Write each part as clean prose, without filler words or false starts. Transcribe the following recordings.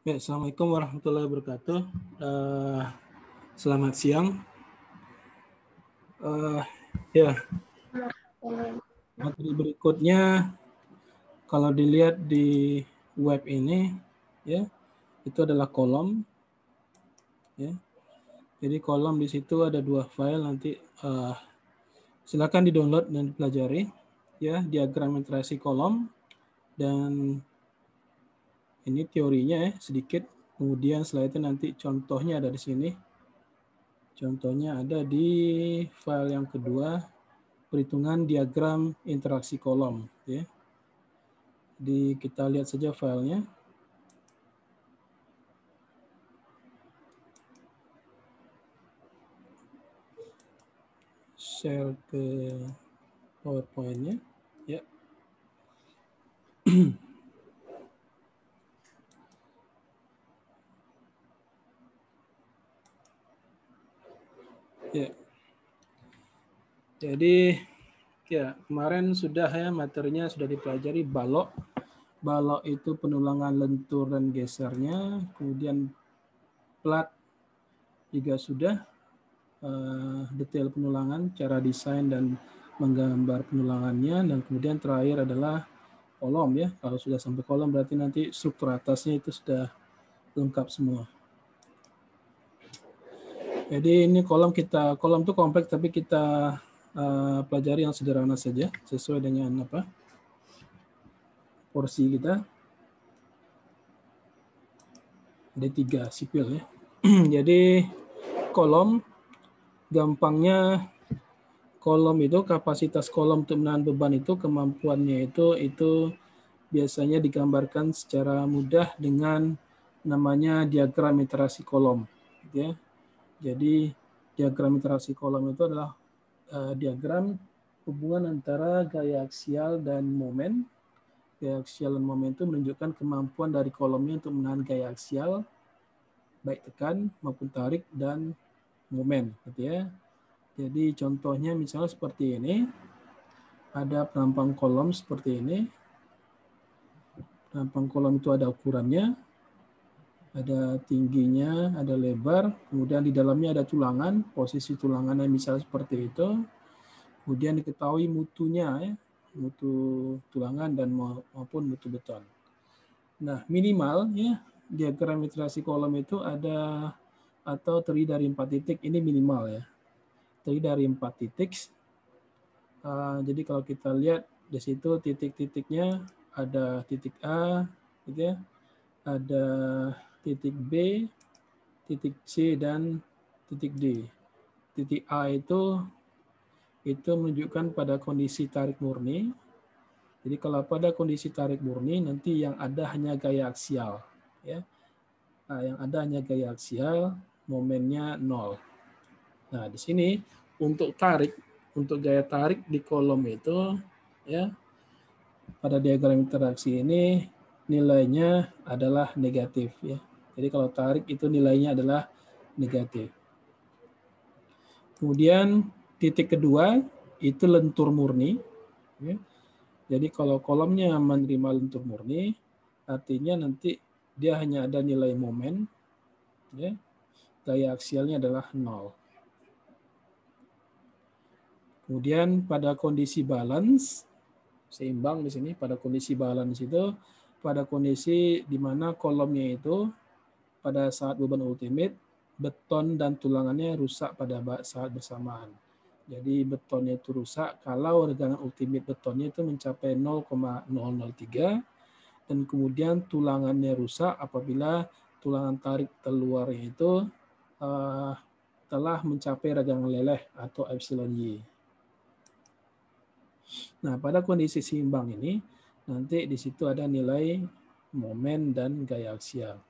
Ya, Assalamualaikum warahmatullahi wabarakatuh. Selamat siang. Ya, materi berikutnya kalau dilihat di web ini, ya, itu adalah kolom. Ya, jadi kolom di situ ada 2 file nanti. Silakan di-download dan dipelajari. Ya, diagram literasi kolom dan ini teorinya ya sedikit. Kemudian setelah itu nanti contohnya ada di sini. Contohnya ada di file yang kedua, perhitungan diagram interaksi kolom. Ya. Kita lihat saja filenya. Share ke PowerPoint-nya. Ya. Ya. Jadi ya kemarin sudah ya materinya sudah dipelajari balok. Balok itu penulangan lentur dan gesernya, kemudian plat juga sudah, detail penulangan, cara desain dan menggambar penulangannya, dan kemudian terakhir adalah kolom ya. Kalau sudah sampai kolom berarti nanti struktur atasnya itu sudah lengkap semua. Jadi ini kolom itu kompleks tapi kita pelajari yang sederhana saja sesuai dengan porsi kita. Ada 3 sipil ya. Jadi kolom gampangnya kolom itu kapasitas kolom untuk menahan beban itu kemampuannya itu biasanya digambarkan secara mudah dengan namanya diagram iterasi kolom gitu ya. Jadi diagram iterasi kolom itu adalah diagram hubungan antara gaya aksial dan momen. Gaya aksial dan momen itu menunjukkan kemampuan dari kolomnya untuk menahan gaya aksial, baik tekan maupun tarik dan momen, gitu ya. Jadi contohnya misalnya seperti ini, ada penampang kolom seperti ini. Penampang kolom itu ada ukurannya, ada tingginya, ada lebar, kemudian di dalamnya ada tulangan, posisi tulangannya misalnya seperti itu. Kemudian diketahui mutunya ya, mutu tulangan dan maupun mutu beton. Nah, minimal ya diagram iterasi kolom itu ada atau terdiri dari 4 titik, ini minimal ya. Terdiri dari 4 titik. Jadi kalau kita lihat di situ titik-titiknya ada titik A gitu ya. Ada titik B, titik C dan titik D. Titik A itu menunjukkan pada kondisi tarik murni. Jadi kalau pada kondisi tarik murni nanti yang ada hanya gaya aksial ya. Nah, yang ada hanya gaya aksial, momennya 0. Nah, di sini untuk gaya tarik di kolom itu ya pada diagram interaksi ini nilainya adalah negatif ya. Jadi kalau tarik itu nilainya adalah negatif. Kemudian titik kedua itu lentur murni. Ya. Jadi kalau kolomnya menerima lentur murni, artinya nanti dia hanya ada nilai momen, ya. Gaya aksialnya adalah 0. Kemudian pada kondisi balance, seimbang di sini, pada kondisi balance itu, pada kondisi di mana kolomnya itu pada saat beban ultimate, beton dan tulangannya rusak pada saat bersamaan. Jadi betonnya itu rusak kalau regangan ultimate betonnya itu mencapai 0,003 dan kemudian tulangannya rusak apabila tulangan tarik terluarnya itu telah mencapai regangan leleh atau epsilon Y. Nah, pada kondisi seimbang ini nanti di situ ada nilai momen dan gaya aksial.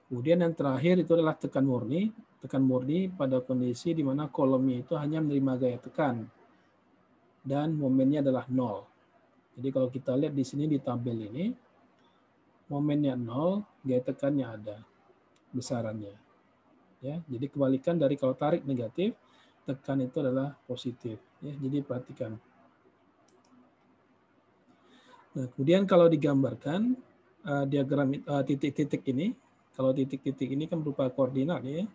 Kemudian yang terakhir itu adalah tekan murni. Tekan murni pada kondisi di mana kolomnya itu hanya menerima gaya tekan dan momennya adalah 0. Jadi kalau kita lihat di sini di tabel ini, momennya 0, gaya tekannya ada besarannya. Ya, jadi kebalikan dari kalau tarik negatif, tekan itu adalah positif. Ya, jadi perhatikan. Nah, kemudian kalau digambarkan diagram titik-titik ini. Kalau titik-titik ini kan berupa koordinat ya.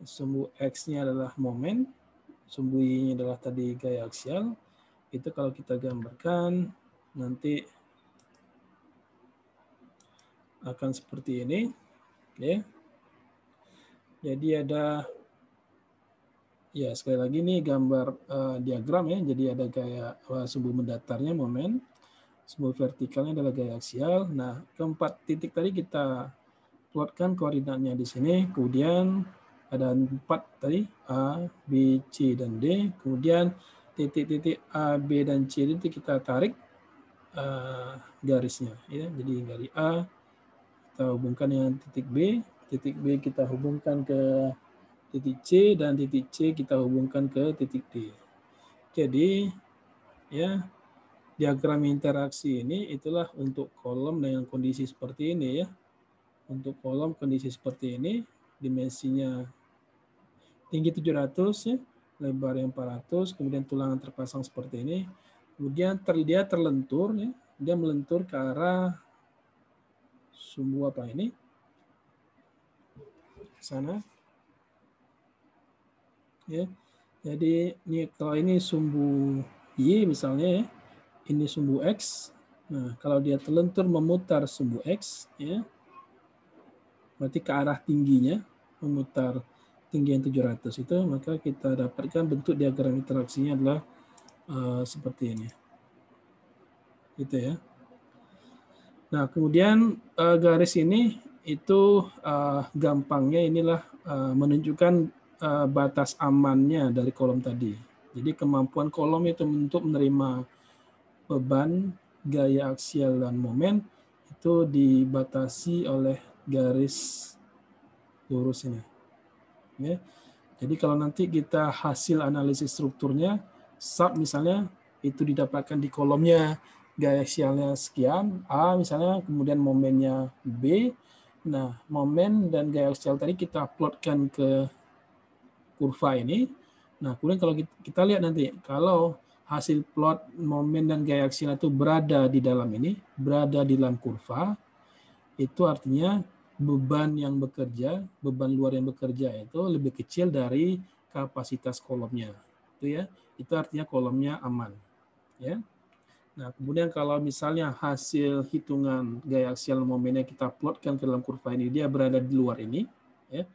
Sumbu X-nya adalah momen, sumbu Y-nya adalah tadi gaya aksial. Itu kalau kita gambarkan nanti akan seperti ini ya. Jadi ada ya sekali lagi nih gambar diagram ya. Jadi ada gaya sumbu mendatarnya momen, sumbu vertikalnya adalah gaya aksial. Nah, keempat titik tadi kita plotkan koordinatnya di sini. Kemudian ada 4 tadi A, B, C dan D. Kemudian titik-titik A, B dan C itu kita tarik garisnya ya. Jadi dari A kita hubungkan dengan titik B kita hubungkan ke titik C, dan titik C kita hubungkan ke titik D. Jadi ya diagram interaksi ini itulah untuk kolom dengan kondisi seperti ini ya. Untuk kolom kondisi seperti ini, dimensinya tinggi 700 ya, lebar yang 400, kemudian tulangan terpasang seperti ini. Kemudian dia terlentur ya, dia melentur ke arah sumbu apa ini? Sana. Ya. Jadi ini kalau ini sumbu Y misalnya ya, ini sumbu X. Nah, kalau dia terlentur memutar sumbu X ya, berarti ke arah tingginya memutar tinggi yang 700 itu, maka kita dapatkan bentuk diagram interaksinya adalah seperti ini. Gitu ya. Nah, kemudian garis ini itu gampangnya inilah menunjukkan batas amannya dari kolom tadi. Jadi kemampuan kolom itu untuk menerima beban, gaya aksial, dan momen itu dibatasi oleh garis lurus ini. Ya. Jadi kalau nanti kita hasil analisis strukturnya, sub misalnya itu didapatkan di kolomnya gaya aksialnya sekian, A misalnya, kemudian momennya B. Nah, momen dan gaya aksial tadi kita plotkan ke kurva ini. Nah, kemudian kalau kita lihat nanti, kalau hasil plot momen dan gaya aksial itu berada di dalam ini, berada di dalam kurva, itu artinya beban yang bekerja, beban luar yang bekerja itu lebih kecil dari kapasitas kolomnya. Itu ya, itu artinya kolomnya aman. Ya. Nah, kemudian kalau misalnya hasil hitungan gaya aksial momennya kita plotkan ke dalam kurva ini, dia berada di luar ini, ya.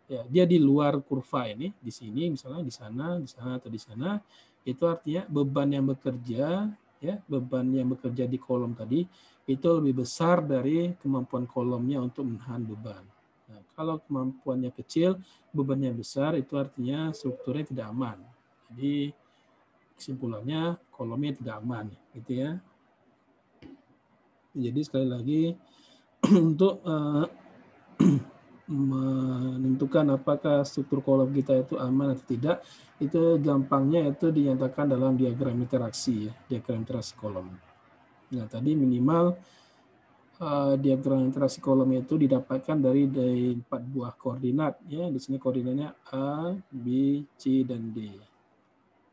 Ya, dia di luar kurva ini, di sini misalnya, di sana atau di sana, itu artinya beban yang bekerja, ya, beban yang bekerja di kolom tadi itu lebih besar dari kemampuan kolomnya untuk menahan beban. Nah, kalau kemampuannya kecil, bebannya besar, itu artinya strukturnya tidak aman. Jadi kesimpulannya kolomnya tidak aman, gitu ya. Jadi sekali lagi untuk menentukan apakah struktur kolom kita itu aman atau tidak, itu gampangnya itu dinyatakan dalam diagram interaksi ya, diagram interaksi kolom. Nah, tadi minimal diagram interaksi kolom itu didapatkan dari 4 buah koordinat ya. Di sini koordinatnya A, B, C dan D.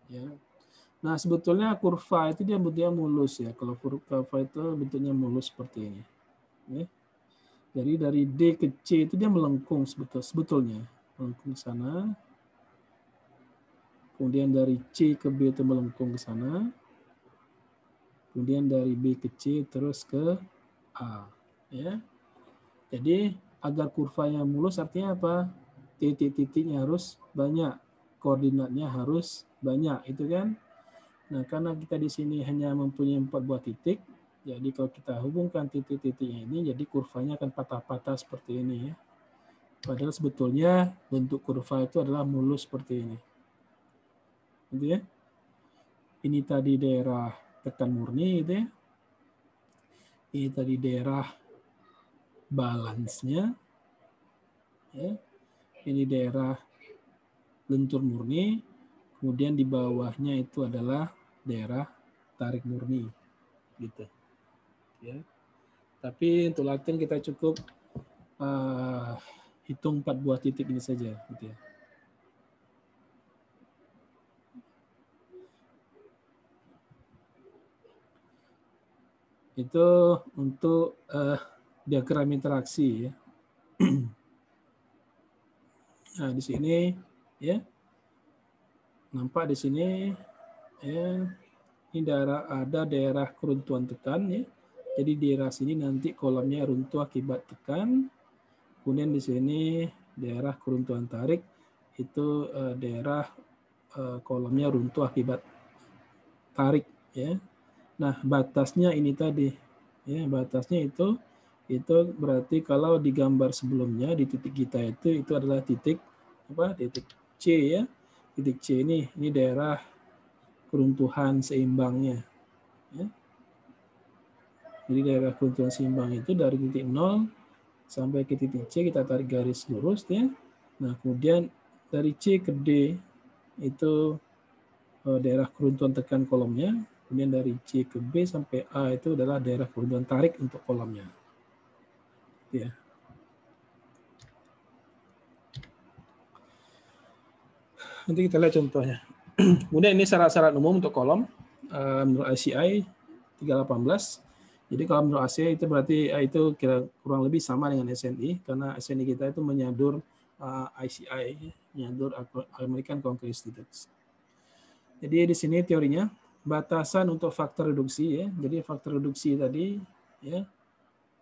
Ya. Nah, sebetulnya kurva itu dia bentuknya mulus ya. Kalau kurva itu bentuknya mulus seperti ini. Ya. Jadi dari D ke C itu dia melengkung sebetulnya. Melengkung ke sana. Kemudian dari C ke B itu melengkung ke sana. Kemudian dari B ke C terus ke A. Ya. Jadi agar kurvanya mulus artinya apa? Titik-titiknya harus banyak. Koordinatnya harus banyak. Itu kan? Nah, karena kita di sini hanya mempunyai 4 buah titik, jadi kalau kita hubungkan titik-titiknya ini, jadi kurvanya akan patah-patah seperti ini ya. Padahal sebetulnya bentuk kurva itu adalah mulus seperti ini. Gitu ya. Ini tadi daerah tekan murni gitu ya. Ini tadi daerah balance-nya. Ya. Ini daerah lentur murni. Kemudian di bawahnya itu adalah daerah tarik murni. Gitu. Ya. Tapi untuk latihan kita cukup hitung 4 buah titik ini saja, gitu ya. Itu untuk diagram interaksi ya. Nah, di sini ya. Nampak di sini ya, ini ada daerah keruntuhan tekan ya. Jadi di daerah sini nanti kolomnya runtuh akibat tekan. Kemudian di sini daerah keruntuhan tarik itu daerah kolomnya runtuh akibat tarik ya. Nah, batasnya ini tadi ya, batasnya itu berarti kalau di gambar sebelumnya di titik kita itu adalah titik apa? Titik C ya. Titik C ini daerah keruntuhan seimbangnya ya. Jadi daerah keruntuhan seimbang itu dari titik 0 sampai ke titik C kita tarik garis lurus ya. Nah, kemudian dari C ke D itu daerah keruntuhan tekan kolomnya. Kemudian dari C ke B sampai A itu adalah daerah keruntuhan tarik untuk kolomnya. Ya. Nanti kita lihat contohnya. Kemudian ini syarat-syarat umum untuk kolom menurut ICI 318. Jadi kalau menurut ASEA itu berarti itu kira kurang lebih sama dengan SNI karena SNI kita itu menyadur ICI, menyadur American Concrete Institute. Jadi di sini teorinya batasan untuk faktor reduksi ya. Jadi faktor reduksi tadi ya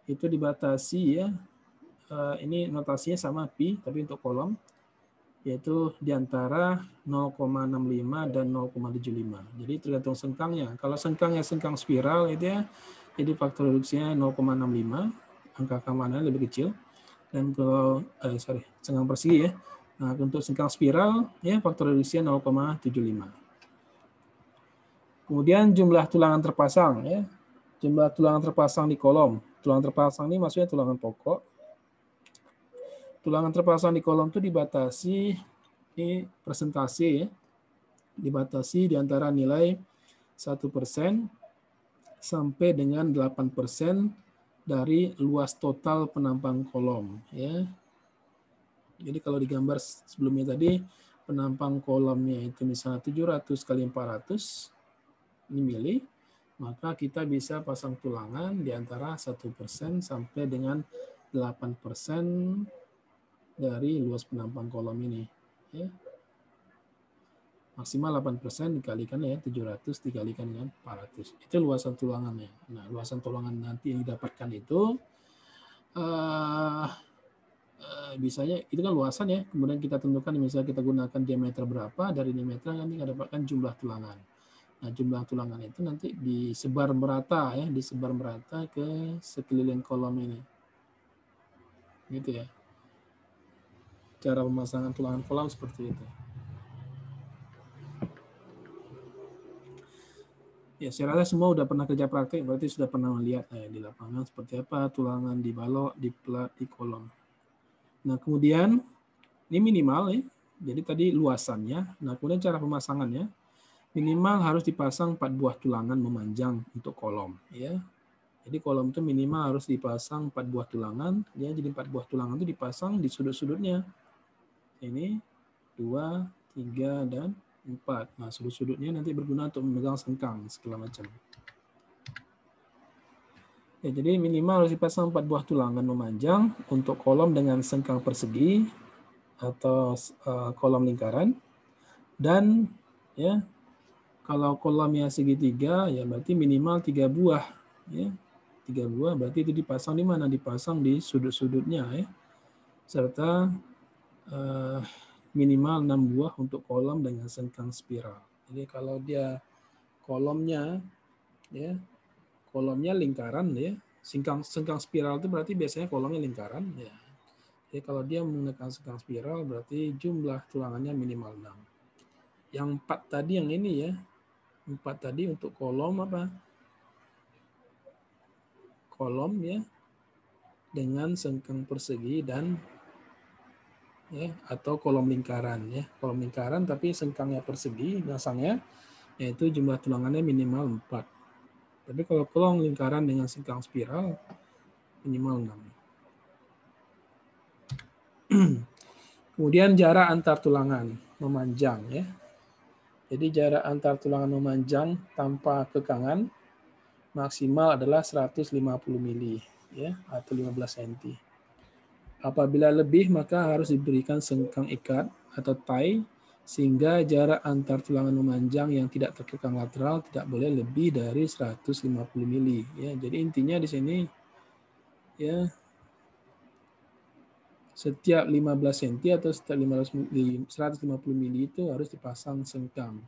itu dibatasi ya. Ini notasinya sama pi tapi untuk kolom yaitu di antara 0,65 dan 0,75. Jadi tergantung sengkangnya. Kalau sengkangnya sengkang spiral itu ya, jadi faktor reduksinya 0,65, angka keamanannya lebih kecil. Dan kalau sengkang persegi ya. Nah, untuk sengkang spiral ya faktor reduksinya 0,75. Kemudian jumlah tulangan terpasang ya. Jumlah tulangan terpasang di kolom. Tulangan terpasang ini maksudnya tulangan pokok. Tulangan terpasang di kolom itu dibatasi ini presentasi ya. Dibatasi di antara nilai 1% sampai dengan 8% dari luas total penampang kolom ya. Jadi kalau digambar sebelumnya tadi penampang kolomnya itu misalnya 700 kali 400 ini mili, maka kita bisa pasang tulangan di antara 1% sampai dengan 8% dari luas penampang kolom ini. Ya. Maksimal 8% dikalikan ya 700 dikalikan dengan 400. Itu luasan tulangannya. Nah, luasan tulangan nanti yang didapatkan itu bisanya itu kan luasan ya. Kemudian kita tentukan misalnya kita gunakan diameter berapa, dari diameter nanti kita dapatkan jumlah tulangan. Nah, jumlah tulangan itu nanti disebar merata ya, disebar merata ke sekeliling kolom ini. Gitu ya. Cara pemasangan tulangan kolom seperti itu. Ya, saya rasa semua udah pernah kerja praktik, berarti sudah pernah melihat di lapangan seperti apa tulangan di balok, di plat, di kolom. Nah, kemudian ini minimal ya. Jadi tadi luasannya. Nah, kemudian cara pemasangannya minimal harus dipasang 4 buah tulangan memanjang untuk kolom ya. Jadi kolom itu minimal harus dipasang 4 buah tulangan ya. Jadi 4 buah tulangan itu dipasang di sudut-sudutnya. Ini 2, 3 dan 4. Nah, sudut-sudutnya nanti berguna untuk memegang sengkang segala macam. Ya, jadi minimal harus dipasang 4 buah tulangan memanjang untuk kolom dengan sengkang persegi atau kolom lingkaran. Dan ya kalau kolomnya segitiga ya berarti minimal 3 buah ya. 3 buah berarti itu dipasang di mana? Dipasang di sudut-sudutnya ya. Serta minimal 6 buah untuk kolom dengan sengkang spiral. Jadi kalau dia kolomnya ya kolomnya lingkaran ya, sengkang spiral itu berarti biasanya kolomnya lingkaran ya. Jadi kalau dia menggunakan sengkang spiral berarti jumlah tulangannya minimal 6. Yang 4 tadi yang ini ya. 4 tadi untuk kolom apa? Kolom ya dengan sengkang persegi dan ya atau kolom lingkaran ya. Kolom lingkaran tapi sengkangnya persegi masangnya yaitu jumlah tulangannya minimal 4. Tapi kalau kolom lingkaran dengan sengkang spiral minimal 6. Kemudian jarak antar tulangan memanjang ya. Jadi jarak antar tulangan memanjang tanpa kekangan maksimal adalah 150 mili ya atau 15 cm. Apabila lebih maka harus diberikan sengkang ikat atau tie sehingga jarak antar tulangan memanjang yang tidak terkekang lateral tidak boleh lebih dari 150 mili ya. Jadi intinya di sini ya setiap 15 cm atau setiap 150 mili itu harus dipasang sengkang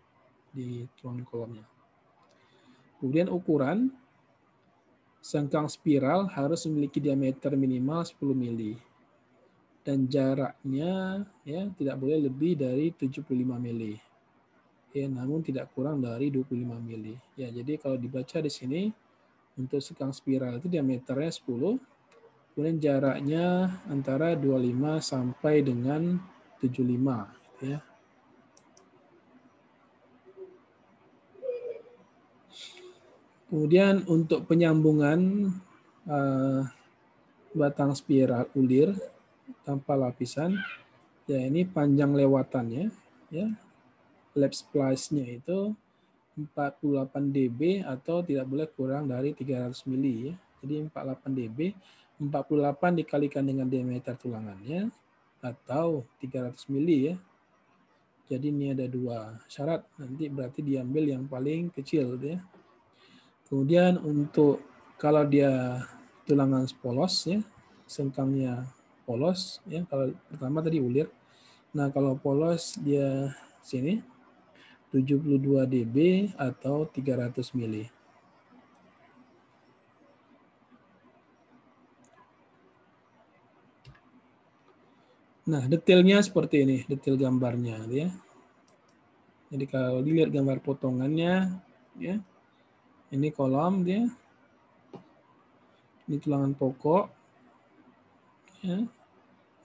di tulangan kolomnya. Kemudian ukuran sengkang spiral harus memiliki diameter minimal 10 mili dan jaraknya ya tidak boleh lebih dari 75 mili. Ya, namun tidak kurang dari 25 mili. Ya, jadi kalau dibaca di sini untuk sengkang spiral itu diameternya 10, kemudian jaraknya antara 25 sampai dengan 75 gitu ya. Kemudian untuk penyambungan batang spiral ulir tanpa lapisan, ya ini panjang lewatannya, ya lap splice-nya itu 48 dB atau tidak boleh kurang dari 300 mili ya. Jadi 48 dB, 48 dikalikan dengan diameter tulangannya atau 300 mili ya. Jadi ini ada dua syarat, nanti berarti diambil yang paling kecil ya. Kemudian untuk kalau dia tulangan polos ya, sengkangnya polos ya. Kalau pertama tadi ulir. Nah, kalau polos dia sini 72 dB atau 300 mili. Nah, detailnya seperti ini, detail gambarnya ya. Jadi kalau dilihat gambar potongannya ya. Ini kolom dia. Ini tulangan pokok ya.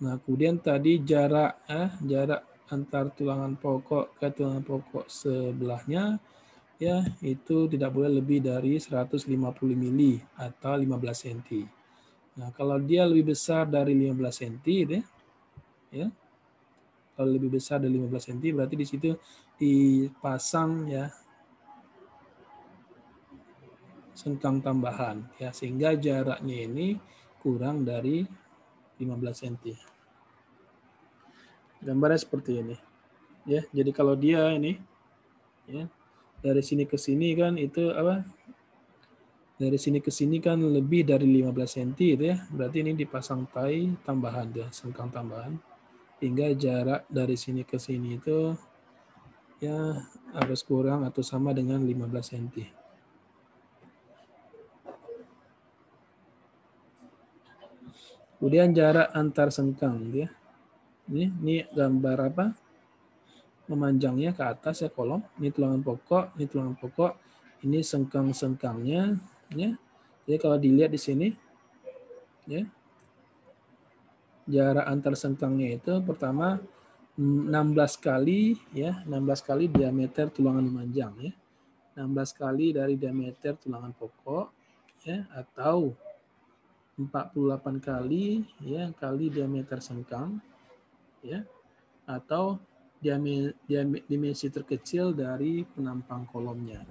Nah, kemudian tadi jarak antar tulangan pokok ke tulangan pokok sebelahnya ya itu tidak boleh lebih dari 150 mili atau 15 cm. Nah, kalau dia lebih besar dari 15 cm ya. Kalau lebih besar dari 15 cm berarti di situ dipasang ya sengkang tambahan ya sehingga jaraknya ini kurang dari 15 cm. Gambarnya seperti ini. Ya, jadi kalau dia ini ya dari sini ke sini kan itu apa? Dari sini ke sini kan lebih dari 15 cm itu ya. Berarti ini dipasang tie tambahan ya, sengkang tambahan. Hingga jarak dari sini ke sini itu ya harus kurang atau sama dengan 15 cm. Kemudian jarak antar sengkang ya. Ini gambar apa? Memanjangnya ke atas ya kolom. Ini tulangan pokok, ini sengkang-sengkangnya ya. Jadi kalau dilihat di sini ya. Jarak antar sengkangnya itu pertama 16 kali ya, 16 kali diameter tulangan memanjang ya. 16 kali dari diameter tulangan pokok ya atau 48 kali ya kali diameter sengkang ya atau dimensi terkecil dari penampang kolomnya.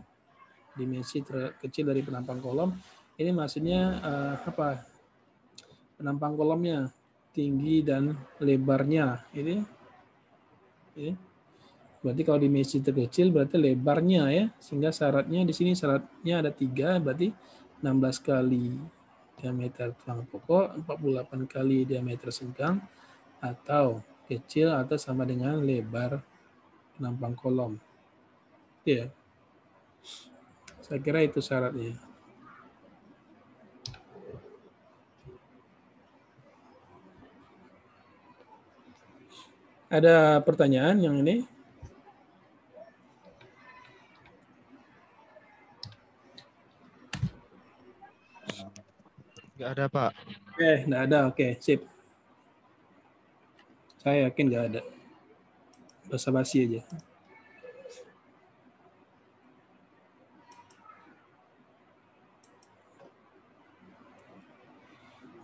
Dimensi terkecil dari penampang kolom ini maksudnya apa? Penampang kolomnya tinggi dan lebarnya ini ya. Berarti kalau dimensi terkecil berarti lebarnya ya, sehingga syaratnya di sini syaratnya ada 3, berarti 16 kali diameter tulangan pokok, 48 kali diameter sengkang, atau kecil atau sama dengan lebar penampang kolom. Ya, saya kira itu syaratnya. Ada pertanyaan yang ini? Nggak ada, Pak. Nggak ada. Oke, sip. Saya yakin nggak ada. Basa-basi aja.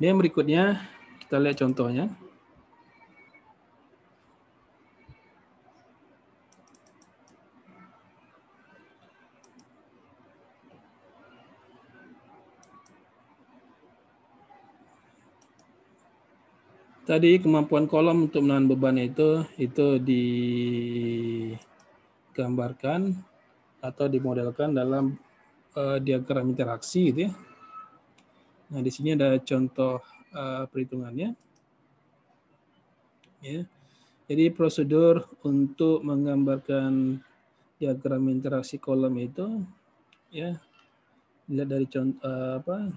Ini yang berikutnya, kita lihat contohnya. Tadi kemampuan kolom untuk menahan beban itu digambarkan atau dimodelkan dalam diagram interaksi gitu ya. Nah, di sini ada contoh perhitungannya. Ya. Jadi prosedur untuk menggambarkan diagram interaksi kolom itu ya dilihat dari contoh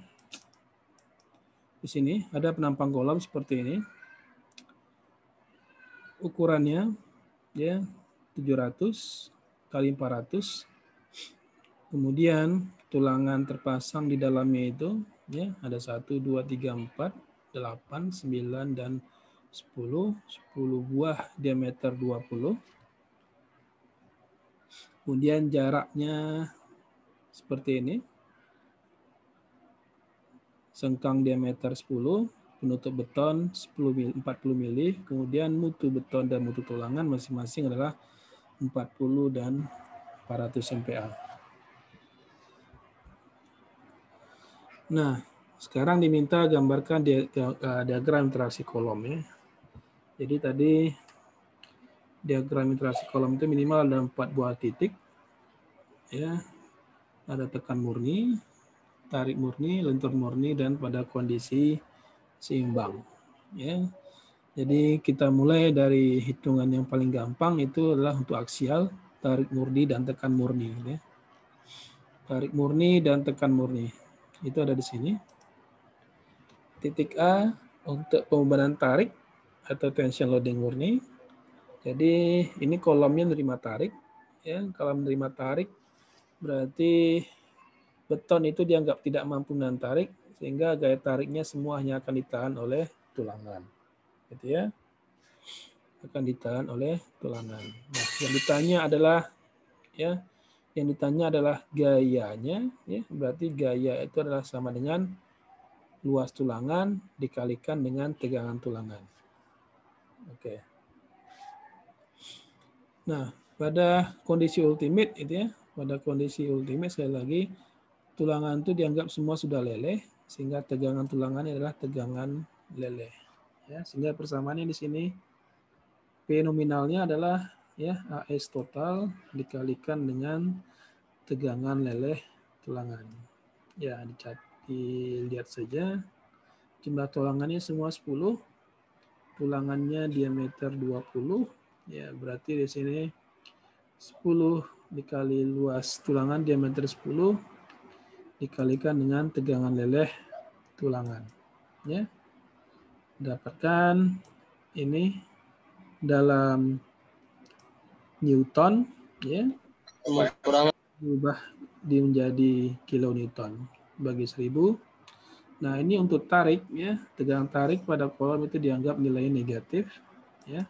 di sini ada penampang kolom seperti ini. Ukurannya ya 700 kali 400. Kemudian tulangan terpasang di dalamnya itu ya ada 1 2 3 4 8 9 dan 10 buah diameter 20. Kemudian jaraknya seperti ini. Sengkang diameter 10, penutup beton 40 mili, kemudian mutu beton dan mutu tulangan masing-masing adalah 40 dan 400 MPa. Nah, sekarang diminta gambarkan diagram interaksi kolom ya. Jadi tadi diagram interaksi kolom itu minimal ada 4 buah titik. Ya. Ada tekan murni, tarik murni, lentur murni, dan pada kondisi seimbang. Ya. Jadi kita mulai dari hitungan yang paling gampang itu adalah untuk aksial, tarik murni dan tekan murni. Ya. Tarik murni dan tekan murni. Itu ada di sini. Titik A untuk pembebanan tarik atau tension loading murni. Jadi ini kolomnya menerima tarik. Ya, kalau menerima tarik berarti beton itu dianggap tidak mampu menahan tarik, sehingga gaya tariknya semua hanya akan ditahan oleh tulangan. Gitu ya. Akan ditahan oleh tulangan. Nah, yang ditanya adalah gayanya, ya. Berarti gaya itu adalah sama dengan luas tulangan dikalikan dengan tegangan tulangan. Oke. Nah, pada kondisi ultimate itu ya, pada kondisi ultimate sekali lagi tulangan itu dianggap semua sudah leleh, sehingga tegangan tulangannya adalah tegangan leleh. Ya, sehingga persamaannya di sini P nominalnya adalah ya AS total dikalikan dengan tegangan leleh tulangan. Ya, dilihat saja jumlah tulangannya semua 10. Tulangannya diameter 20. Ya, berarti di sini 10 dikali luas tulangan diameter 10 dikalikan dengan tegangan leleh tulangan. Ya. Dapatkan ini dalam Newton, ya. Berubah menjadi kilonewton bagi 1000. Nah, ini untuk tarik ya, tegangan tarik pada kolom itu dianggap nilai negatif ya.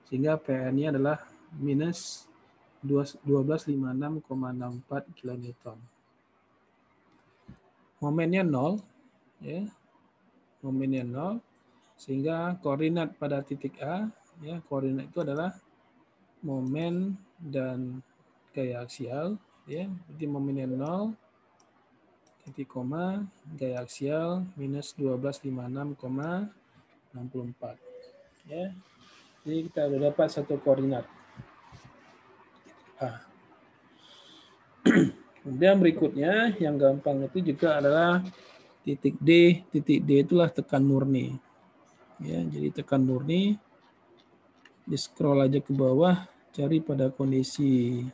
Sehingga PN-nya adalah minus 1256,64 kilonewton. Momennya 0 ya. Momennya 0 sehingga koordinat pada titik A ya, koordinat itu adalah momen dan gaya aksial ya. Jadi momennya 0 titik koma gaya aksial minus 1256,64 ya. Jadi kita sudah dapat satu koordinat A. Kemudian berikutnya yang gampang itu juga adalah titik D. Titik D itulah tekan murni. Ya, jadi tekan murni di scroll aja ke bawah, cari pada kondisi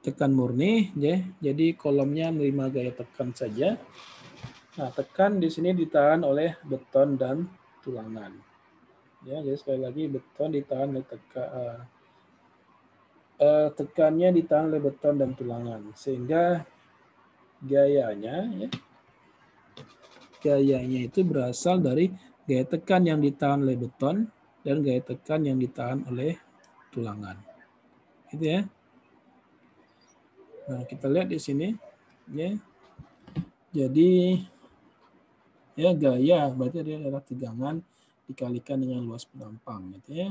tekan murni ya. Jadi kolomnya menerima gaya tekan saja. Nah, tekan di sini ditahan oleh beton dan tulangan. Ya, jadi sekali lagi beton ditahan oleh tekannya ditahan oleh beton dan tulangan, sehingga gayanya itu berasal dari gaya tekan yang ditahan oleh beton dan gaya tekan yang ditahan oleh tulangan. Gitu ya. Nah, kita lihat di sini ya. Jadi ya gaya berarti dia adalah tegangan dikalikan dengan luas penampang gitu ya.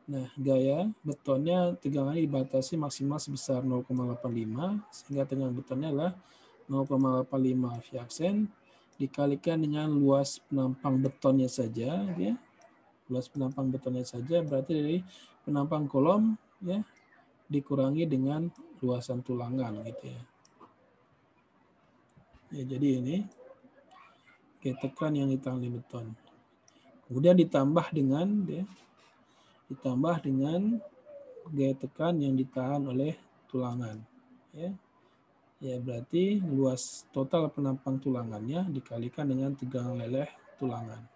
Nah, gaya betonnya tegangannya dibatasi maksimal sebesar 0,85 sehingga tegangan betonnya adalah 0,85 Viaksen. dikalikan dengan luas penampang betonnya saja, ya. Luas penampang betonnya saja berarti dari penampang kolom ya dikurangi dengan luasan tulangan gitu ya. Ya jadi ini gaya tekan yang ditangani beton. Kemudian ditambah dengan gaya tekan yang ditahan oleh tulangan. Ya. Ya berarti luas total penampang tulangannya dikalikan dengan tegangan leleh tulangan.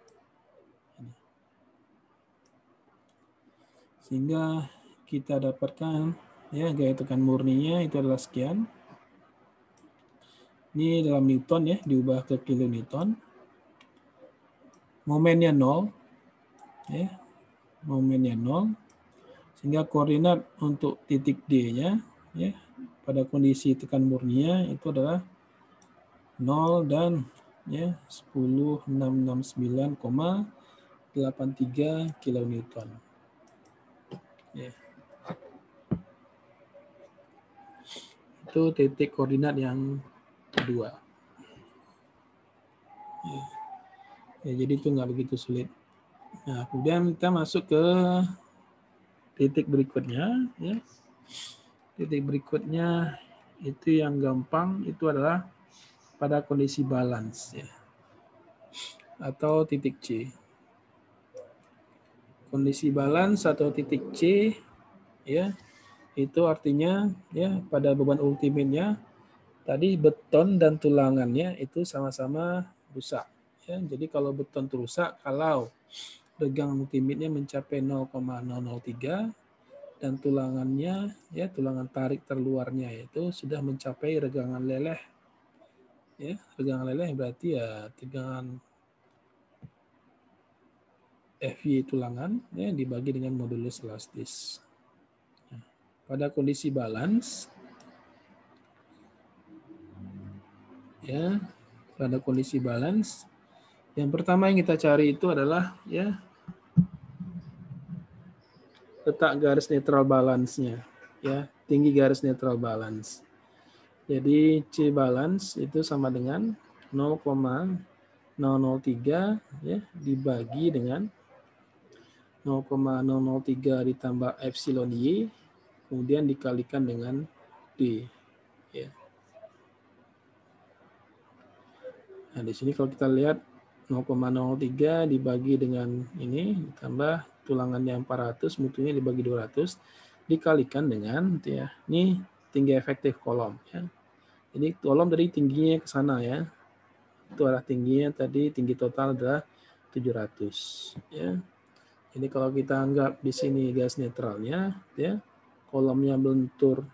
Sehingga kita dapatkan ya gaya tekan murninya itu adalah sekian. Ini dalam Newton ya, diubah ke kilonewton. Momennya 0 ya. Momennya 0. Sehingga koordinat untuk titik D-nya ya pada kondisi tekan murninya itu adalah 0 dan ya 10.669,83 kilonewton. Ya. Itu titik koordinat yang kedua. Ya, jadi itu nggak begitu sulit. Nah, kemudian kita masuk ke titik berikutnya. Ya. Titik berikutnya itu yang gampang itu adalah pada kondisi balance ya. Atau titik C. Kondisi balance atau titik C ya itu artinya ya pada beban ultimate-nya tadi beton dan tulangannya itu sama-sama rusak ya. Jadi kalau beton itu rusak kalau regang ultimate-nya mencapai 0,003 dan tulangannya ya tulangan tarik terluarnya itu sudah mencapai regangan leleh ya. Regangan leleh berarti ya tegangan Fy tulangan ya dibagi dengan modulus elastis. Pada kondisi balance ya, pada kondisi balance yang pertama yang kita cari itu adalah ya letak garis netral balance-nya ya, tinggi garis netral balance. Jadi C balance itu sama dengan 0,003 ya dibagi dengan 0,003 ditambah epsilon Y kemudian dikalikan dengan D ya. Nah, di sini kalau kita lihat 0,03 dibagi dengan ini ditambah tulangannya 400, mutunya dibagi 200 dikalikan dengan ya. Ini tinggi efektif kolom ya. Jadi kolom tadi tingginya ke sana ya. Itu arah tingginya tadi tinggi total adalah 700 ya. Jadi kalau kita anggap di sini gas netralnya ya, kolomnya melentur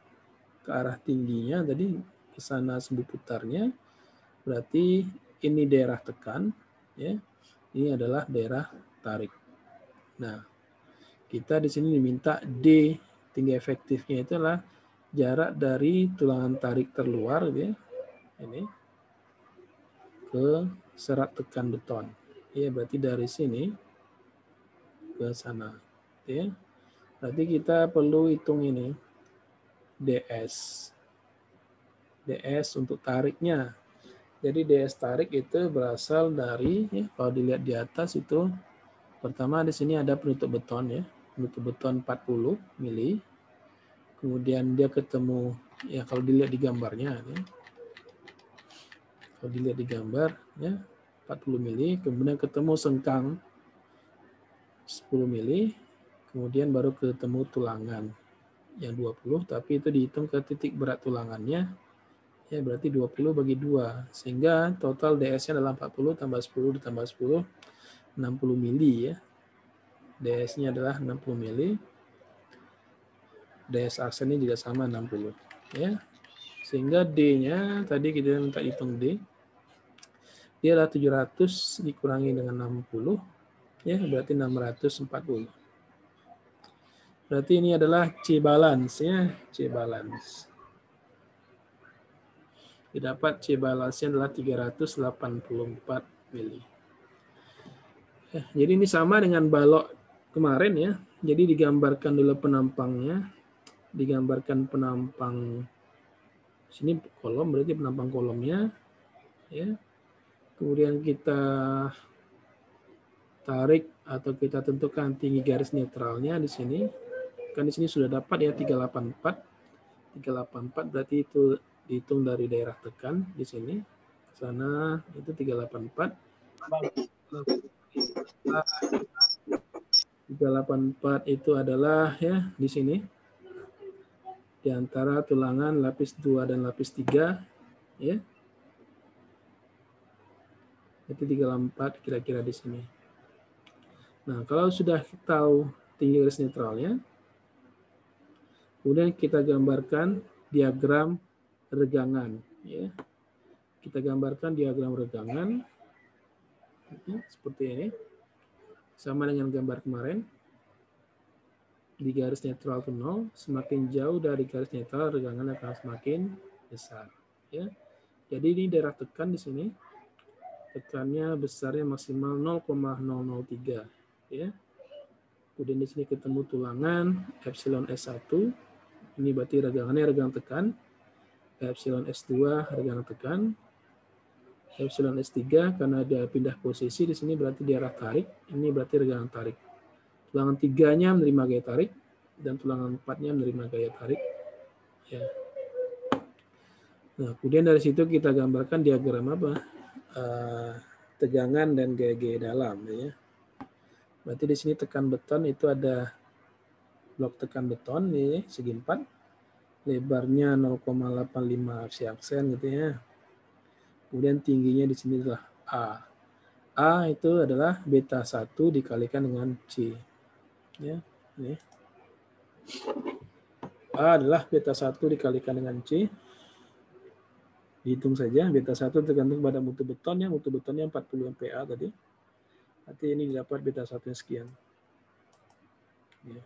ke arah tingginya tadi ke sana sumbu putarnya berarti ini daerah tekan ya. Ini adalah daerah tarik. Nah, kita di sini diminta D tinggi efektifnya itu adalah jarak dari tulangan tarik terluar ya. Ini ke serat tekan beton. Ya, berarti dari sini ke sana ya. Berarti kita perlu hitung ini DS. DS untuk tariknya. Jadi DS tarik itu berasal dari ya, kalau dilihat di atas itu pertama di sini ada penutup beton ya. Penutup beton 40 mili. Kemudian dia ketemu ya kalau dilihat di gambarnya ya. Kalau dilihat di gambar ya 40 mili, kemudian ketemu sengkang 10 mili, kemudian baru ketemu tulangan yang 20, tapi itu dihitung ke titik berat tulangannya, ya berarti 20 bagi 2, sehingga total DS-nya adalah 40 tambah 10 ditambah 10, 60 mili ya. DS-nya adalah 60 mili, DS aksennya juga sama 60, ya. Sehingga D-nya, tadi kita minta hitung D, dia adalah 700 dikurangi dengan 60, ya berarti 640. Berarti ini adalah C balance ya, C balance. Didapat C balance-nya adalah 384 mili. Jadi ini sama dengan balok kemarin ya. Jadi digambarkan dulu penampangnya, digambarkan penampang sini kolom berarti penampang kolomnya ya. Kemudian kita tarik atau kita tentukan tinggi garis netralnya di sini. Kan di sini sudah dapat ya 384. 384 berarti itu dihitung dari daerah tekan di sini. Sana itu 384. 384 itu adalah ya di sini di antara tulangan lapis 2 dan lapis 3 ya. Itu 384 kira-kira di sini. Nah, kalau sudah tahu tinggi garis netralnya, kemudian kita gambarkan diagram regangan ya. Kita gambarkan diagram regangan seperti ini. Sama dengan gambar kemarin. Di garis netral ke 0, semakin jauh dari garis netral, regangan akan semakin besar. Ya. Jadi ini daerah tekan di sini. Tekannya besarnya maksimal 0,003. Ya. Kemudian di sini ketemu tulangan epsilon S1. Ini berarti regangannya regangan tekan. Epsilon S2 regangan tekan. Epsilon S3 karena dia pindah posisi di sini berarti daerah tarik. Ini berarti regangan tarik. Tulangan 3-nya menerima gaya tarik dan tulangan 4-nya menerima gaya tarik. Ya. Nah, kemudian dari situ kita gambarkan diagram apa? Tegangan dan gaya-gaya dalam. Ya. Berarti di sini tekan beton itu ada blok tekan beton nih segi 4, lebarnya 0,85 fc aksen gitu ya. Kemudian tingginya di sini adalah A. A itu adalah beta 1 dikalikan dengan C. Ya, ini. A adalah beta 1 dikalikan dengan C. Dihitung saja, beta 1 tergantung pada mutu beton, ya mutu betonnya 40 MPa tadi. Nanti ini dapat beta 1-nya sekian. Ya.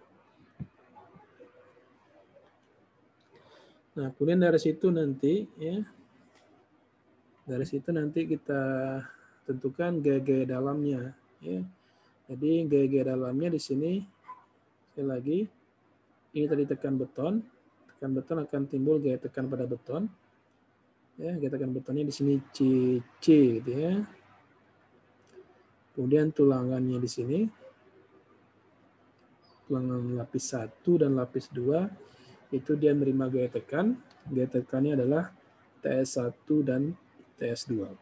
Nah, kemudian dari situ nanti ya, dari situ nanti kita tentukan gaya-gaya dalamnya. Ya. Jadi gaya-gaya dalamnya di sini sekali lagi ini tadi tekan beton akan timbul gaya tekan pada beton. Ya, gaya tekan betonnya di sini C gitu ya. Kemudian tulangannya di sini tulangan lapis 1 dan lapis 2 itu dia menerima gaya tekan. Gaya tekannya adalah TS1 dan TS2.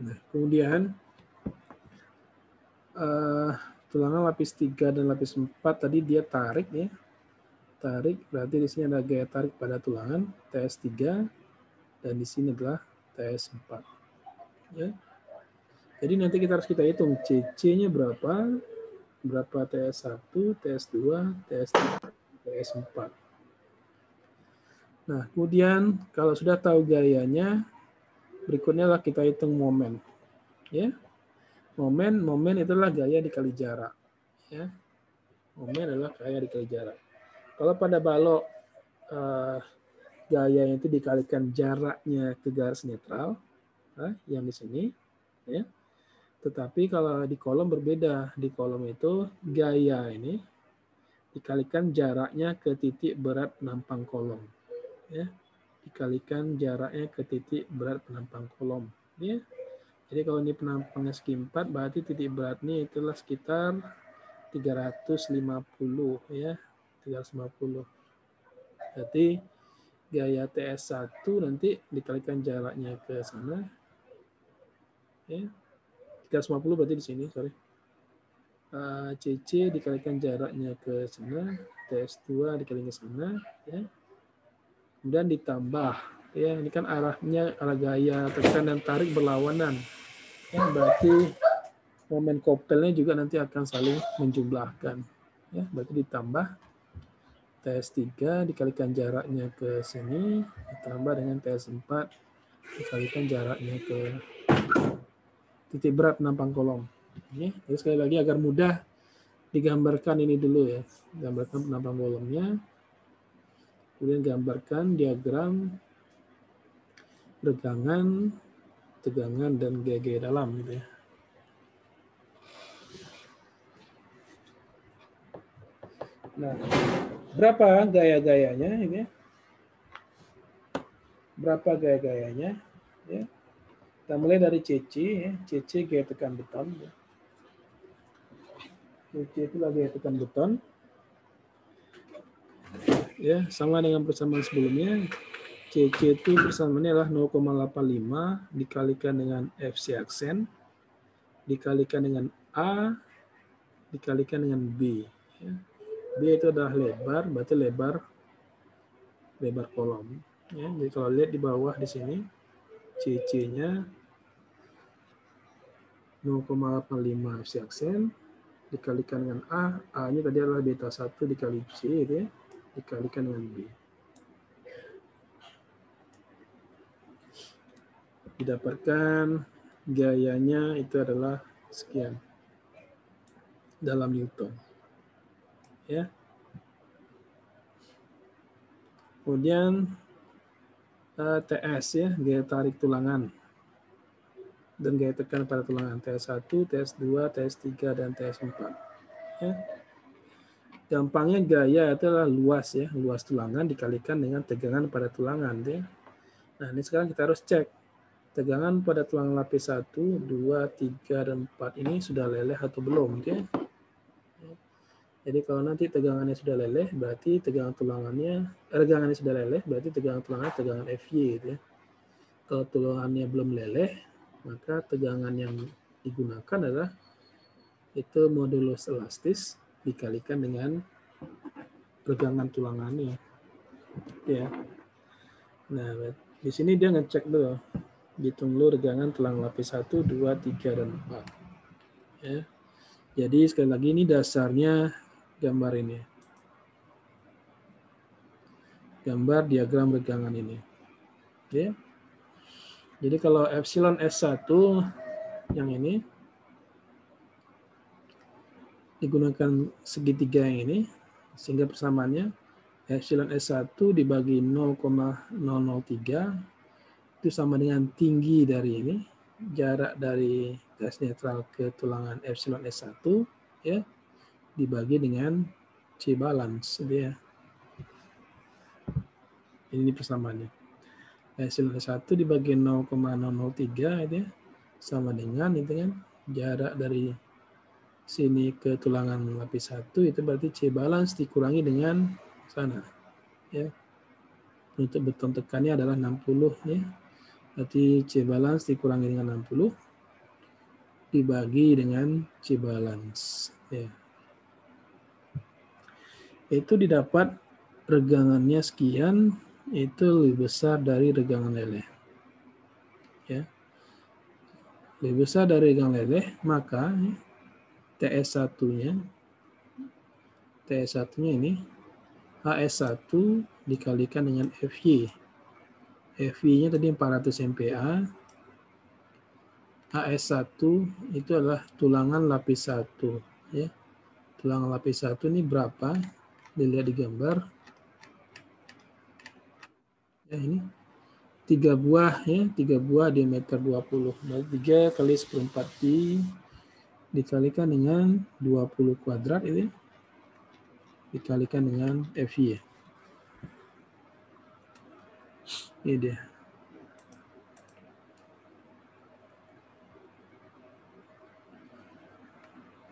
Nah, kemudian tulangan lapis 3 dan lapis 4 tadi dia tarik ya. Tarik berarti di sini ada gaya tarik pada tulangan TS3 dan di sini adalah TS4. Ya. Jadi nanti kita harus hitung CC-nya berapa TS1, TS2, TS3, TS4. Nah, kemudian kalau sudah tahu gayanya, berikutnya lah kita hitung momen. Ya. Momen itulah gaya dikali jarak. Ya. Momen adalah gaya dikali jarak. Kalau pada balok gaya itu dikalikan jaraknya ke garis netral, yang di sini, ya. Tetapi kalau di kolom berbeda. Di kolom itu gaya ini dikalikan jaraknya ke titik berat penampang kolom. Ya. Dikalikan jaraknya ke titik berat penampang kolom. Ya. Jadi kalau ini penampangnya segi 4, berarti titik beratnya itulah sekitar 350 ya. 350. Berarti gaya TS1 nanti dikalikan jaraknya ke sana. Ya. 350 berarti di sini, sorry. CC dikalikan jaraknya ke sana, TS2 dikalikan ke sana, ya. Kemudian ditambah, ya ini kan arahnya arah gaya tekan dan tarik berlawanan, ya berarti momen kopelnya juga nanti akan saling menjumlahkan, ya berarti ditambah TS3 dikalikan jaraknya ke sini, ditambah dengan TS4 dikalikan jaraknya ke titik berat penampang kolom. Ya, jadi sekali lagi agar mudah digambarkan ini dulu ya, gambarkan penampang kolomnya, kemudian gambarkan diagram regangan, tegangan dan gaya-gaya dalam gitu ya. Nah, berapa gaya-gayanya ini? Berapa gaya-gayanya? Ya. Kita mulai dari CC, ya. CC gaya tekan beton. CC itu lagi gaya tekan beton. Ya, sama dengan persamaan sebelumnya. CC itu persamaannya adalah 0,85 dikalikan dengan FC aksen, dikalikan dengan A, dikalikan dengan B. Ya. B itu adalah lebar, berarti lebar kolom. Ya, jadi kalau lihat di bawah di sini, CC-nya 0,85 FC aksen, dikalikan dengan A, A-nya tadi adalah beta 1 dikali C, gitu ya, dikalikan dengan B. Didapatkan gayanya itu adalah sekian dalam Newton. Ya. Kemudian TS ya, gaya tarik tulangan dan gaya tekan pada tulangan TS1, TS2, TS3 dan TS4. Ya. Gampangnya gaya itu adalah luas ya, luas tulangan dikalikan dengan tegangan pada tulangan ya. Nah, ini sekarang kita harus cek tegangan pada tulangan lapis 1, 2, 3 dan 4 ini sudah leleh atau belum ya. Jadi kalau nanti tegangannya sudah leleh, berarti tegangan tegangannya sudah leleh, berarti tegangan tulangannya tegangan FY gitu ya. Kalau tulangannya belum leleh, maka tegangan yang digunakan adalah itu modulus elastis dikalikan dengan regangan tulangannya. Ya. Nah, di sini dia ngecek dulu. Hitung dulu regangan tulang lapis 1, 2, 3 dan 4. Ya. Jadi sekali lagi ini dasarnya gambar ini. Gambar diagram regangan ini. Ya. Jadi kalau epsilon S1 yang ini digunakan segitiga yang ini, sehingga persamaannya epsilon S1 dibagi 0,003 itu sama dengan tinggi dari ini, jarak dari garis netral ke tulangan epsilon S1 ya, dibagi dengan C balance gitu ya. Ini persamaannya. Epsilon S1 dibagi 0,003 itu ya, sama dengan itu kan jarak dari sini ke tulangan lapis 1 itu berarti C balance dikurangi dengan sana ya. Untuk beton tekannya adalah 60 ya. Berarti C balance dikurangi dengan 60 dibagi dengan C balance ya. Itu didapat regangannya sekian, itu lebih besar dari regangan leleh. Ya. Lebih besar dari regangan leleh, maka TS1-nya ini HS1 dikalikan dengan FY. FY-nya tadi 400 MPa. HS1 itu adalah tulangan lapis 1 ya. Tulangan lapis 1 ini berapa? Dilihat di gambar. Ya ini 3 buah ya, 3 buah diameter 20. Berarti 3 kali 1/4 pi dikalikan dengan 20 kuadrat ini dikalikan dengan FY ya. Ini dia.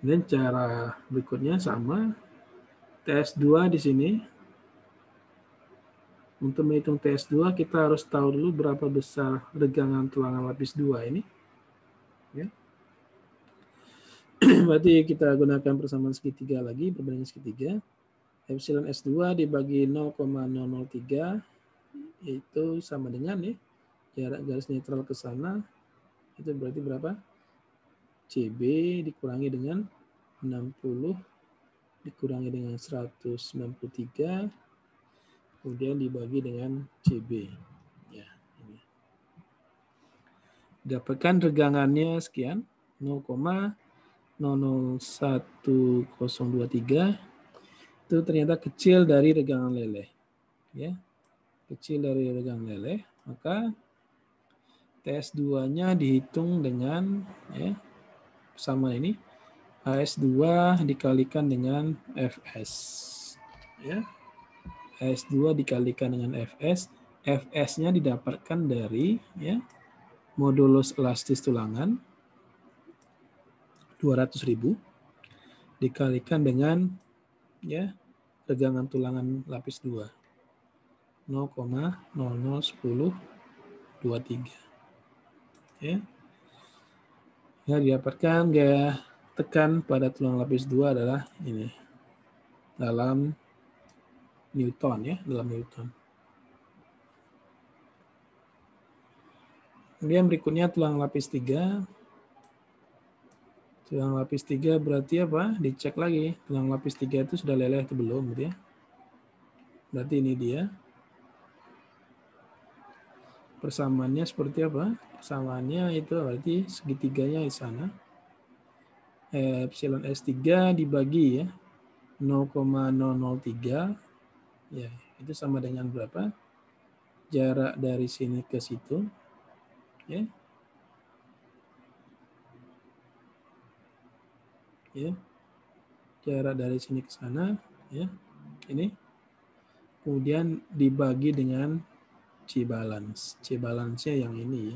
Dan cara berikutnya sama. TS2 di sini. Untuk menghitung TS2 kita harus tahu dulu berapa besar regangan tulangan lapis 2 ini. Ya. Berarti kita gunakan persamaan segitiga lagi, perbandingan segitiga. Epsilon S2 dibagi 0,003 itu sama dengan ya, jarak garis netral ke sana itu berarti berapa? CB dikurangi dengan 60 dikurangi dengan 193 kemudian dibagi dengan CB. Ya, ini. Dapatkan regangannya sekian 0,01023 itu ternyata kecil dari regangan leleh. Ya. Kecil dari regangan leleh, maka TS2-nya dihitung dengan ya, sama ini HS2 dikalikan dengan FS. Ya. HS2 dikalikan dengan FS. FS-nya didapatkan dari ya modulus elastis tulangan 200.000 dikalikan dengan ya regangan tulangan lapis 2 0,001023 ya. Ya, didapatkan gaya tekan pada tulang lapis 2 adalah ini dalam Newton ya, dalam Newton. Kemudian berikutnya tulang lapis 3. Tulang lapis 3 berarti apa? Dicek lagi. Tulang lapis 3 itu sudah leleh atau belum gitu ya. Berarti ini dia. Persamaannya seperti apa? Persamaannya itu berarti segitiganya di sana. Epsilon S3 dibagi ya 0,003 ya, itu sama dengan berapa? Jarak dari sini ke situ ya. Ya. Jarak dari sini ke sana ya. Ini. Kemudian dibagi dengan C balance. C balance-nya yang ini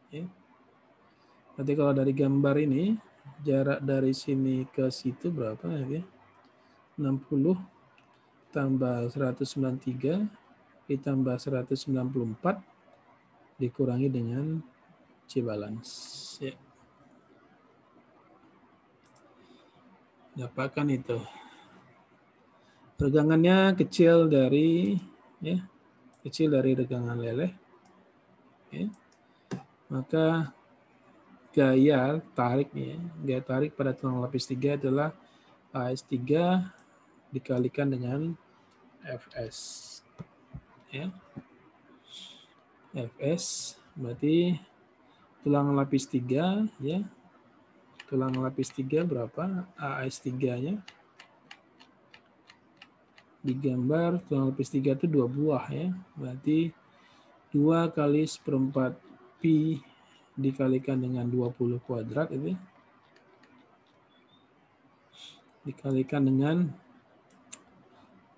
ya. Nanti kalau dari gambar ini jarak dari sini ke situ berapa ya? 60 tambah 193 ditambah 194 dikurangi dengan C balance ya. Dapatkan itu. Regangannya kecil dari ya, kecil dari regangan leleh. Ya. Maka gaya tariknya, gaya tarik pada tulang lapis 3 adalah AS3 dikalikan dengan Fs. Ya. Fs berarti tulang lapis 3 ya. Tulang lapis 3 berapa? AS3-nya. Digambar tulang lapis 3 itu 2 buah ya. Berarti 2 kali 1/4 pi dikalikan dengan 20 kuadrat itu ya. Dikalikan dengan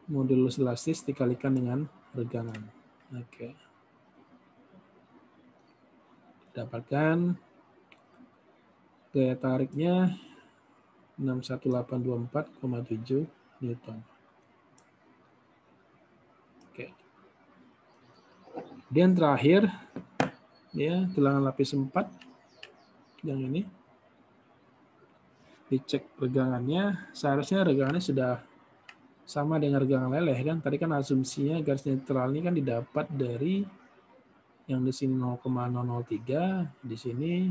modulus elastis dikalikan dengan regangan. Oke. Dapatkan gaya tariknya 61824,7 Newton. Oke. Dan terakhir ya tulangan lapis 4 yang ini. Dicek regangannya, seharusnya regangannya sudah sama dengan regangan leleh kan. Tadi kan asumsinya garis netral ini kan didapat dari yang di sini 0,003, di sini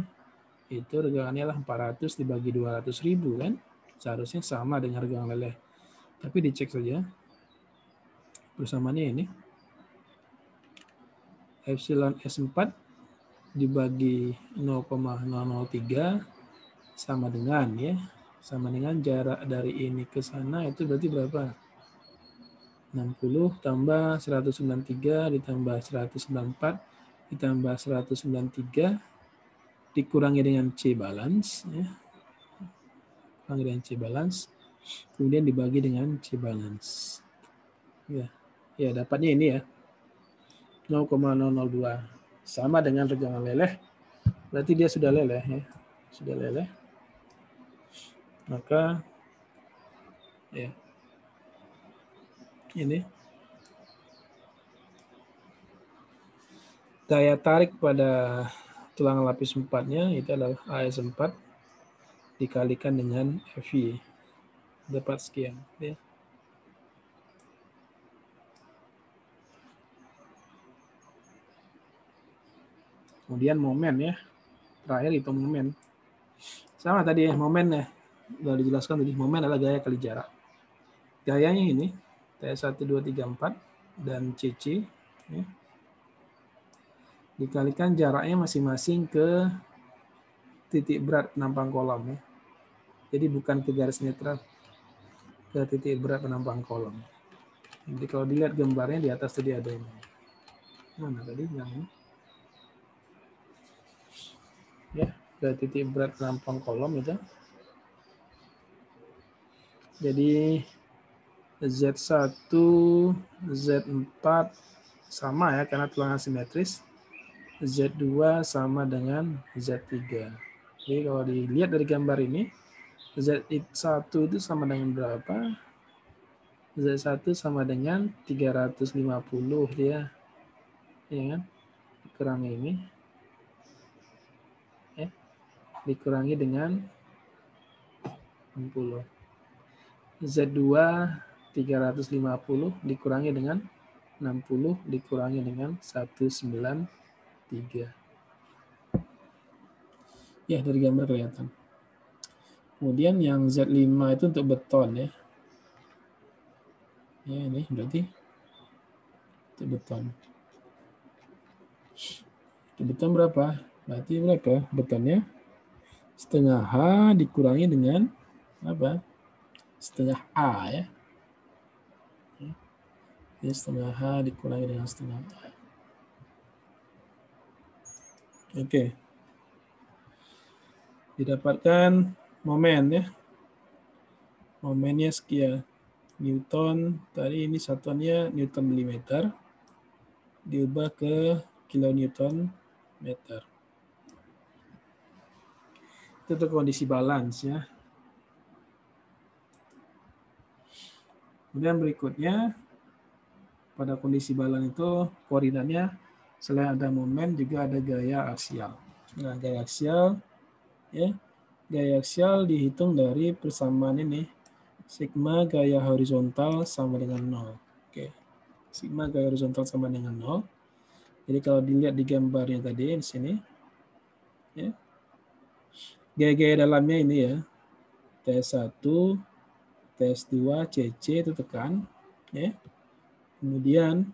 itu regangannya lah 400 dibagi 200.000 kan. Seharusnya sama dengan regangan leleh. Tapi dicek saja. Persamaannya ini. Epsilon S4 dibagi 0,003 sama dengan ya. Sama dengan jarak dari ini ke sana itu berarti berapa? 60 tambah 193 ditambah 194 ditambah 193 dikurangi dengan C balance ya. Kurangi dengan C balance kemudian dibagi dengan C balance ya. Ya dapatnya ini ya 0,002 sama dengan regangan leleh berarti dia sudah leleh ya. Sudah leleh maka ya ini daya tarik pada tulang lapis 4-nya itu adalah AS4 dikalikan dengan FV dapat sekian ya. Kemudian momen ya. Terakhir itu momen. Sama tadi ya momen ya. Sudah dijelaskan tadi momen adalah gaya kali jarak. Gayanya ini T1 2 3 4 dan CC ya. Dikalikan jaraknya masing-masing ke titik berat penampang kolom ya. Jadi bukan ke garis netral, ke titik berat penampang kolom. Jadi kalau dilihat gambarnya di atas tadi ada ini. Mana tadi yang ini? Ya, ke titik berat penampang kolom itu. Jadi Z1, Z4 sama ya karena tulangan simetris. Z2 sama dengan Z3. Jadi kalau dilihat dari gambar ini, Z1 itu sama dengan berapa? Z1 sama dengan 350 ya. Ya kan? Dikurangi ini. Ya. Dikurangi dengan 60. Z2 350 dikurangi dengan 60 dikurangi dengan 193. Ya, dari gambar kelihatan. Kemudian yang Z5 itu untuk beton ya. Ya, ini berarti untuk beton. Untuk beton berapa? Berarti berapa betonnya? Setengah H dikurangi dengan apa? Setengah A ya. Ini setengah H dikurangi dengan setengah A. Oke. Didapatkan momen ya. Momennya sekian. Newton, tadi ini satuannya Newton milimeter. Diubah ke kilonewton meter. Itu untuk kondisi balance ya. Kemudian berikutnya, pada kondisi balance itu koordinatnya selain ada momen juga ada gaya aksial. Nah, gaya aksial ya. Gaya aksial dihitung dari persamaan ini. Sigma gaya horizontal sama dengan 0. Oke. Sigma gaya horizontal sama dengan 0. Jadi kalau dilihat di gambarnya tadi di sini ya. Gaya-gaya dalamnya ini ya. TS1, TS2, CC itu tekan ya. Kemudian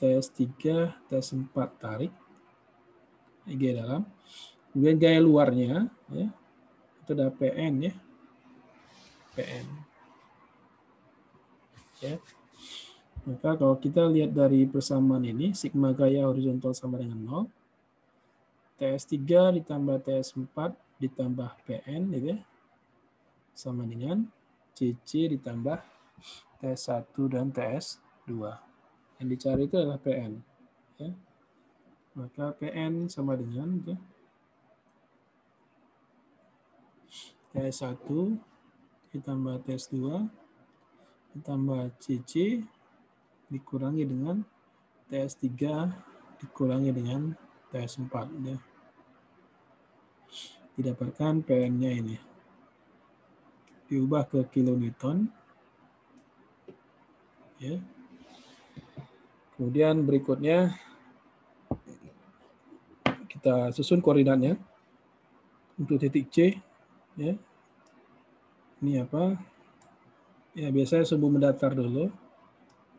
TS3, TS4 tarik. Gaya dalam. Kemudian gaya luarnya ya. Itu ada PN ya. PN. Ya. Maka kalau kita lihat dari persamaan ini, sigma gaya horizontal sama dengan 0. TS3 ditambah TS4 ditambah PN gitu ya. Sama dengan CC ditambah TS1 dan TS2. Yang dicari itu adalah PN. Ya. Maka PN sama dengan gitu, TS1 ditambah TS2 ditambah CC dikurangi dengan TS3 dikurangi dengan TS4. Ya. Didapatkan PN-nya ini. Diubah ke kilonewton. Ya. Kemudian berikutnya kita susun koordinatnya untuk titik C. Ya. Ini apa? Ya, biasanya subuh mendatar dulu.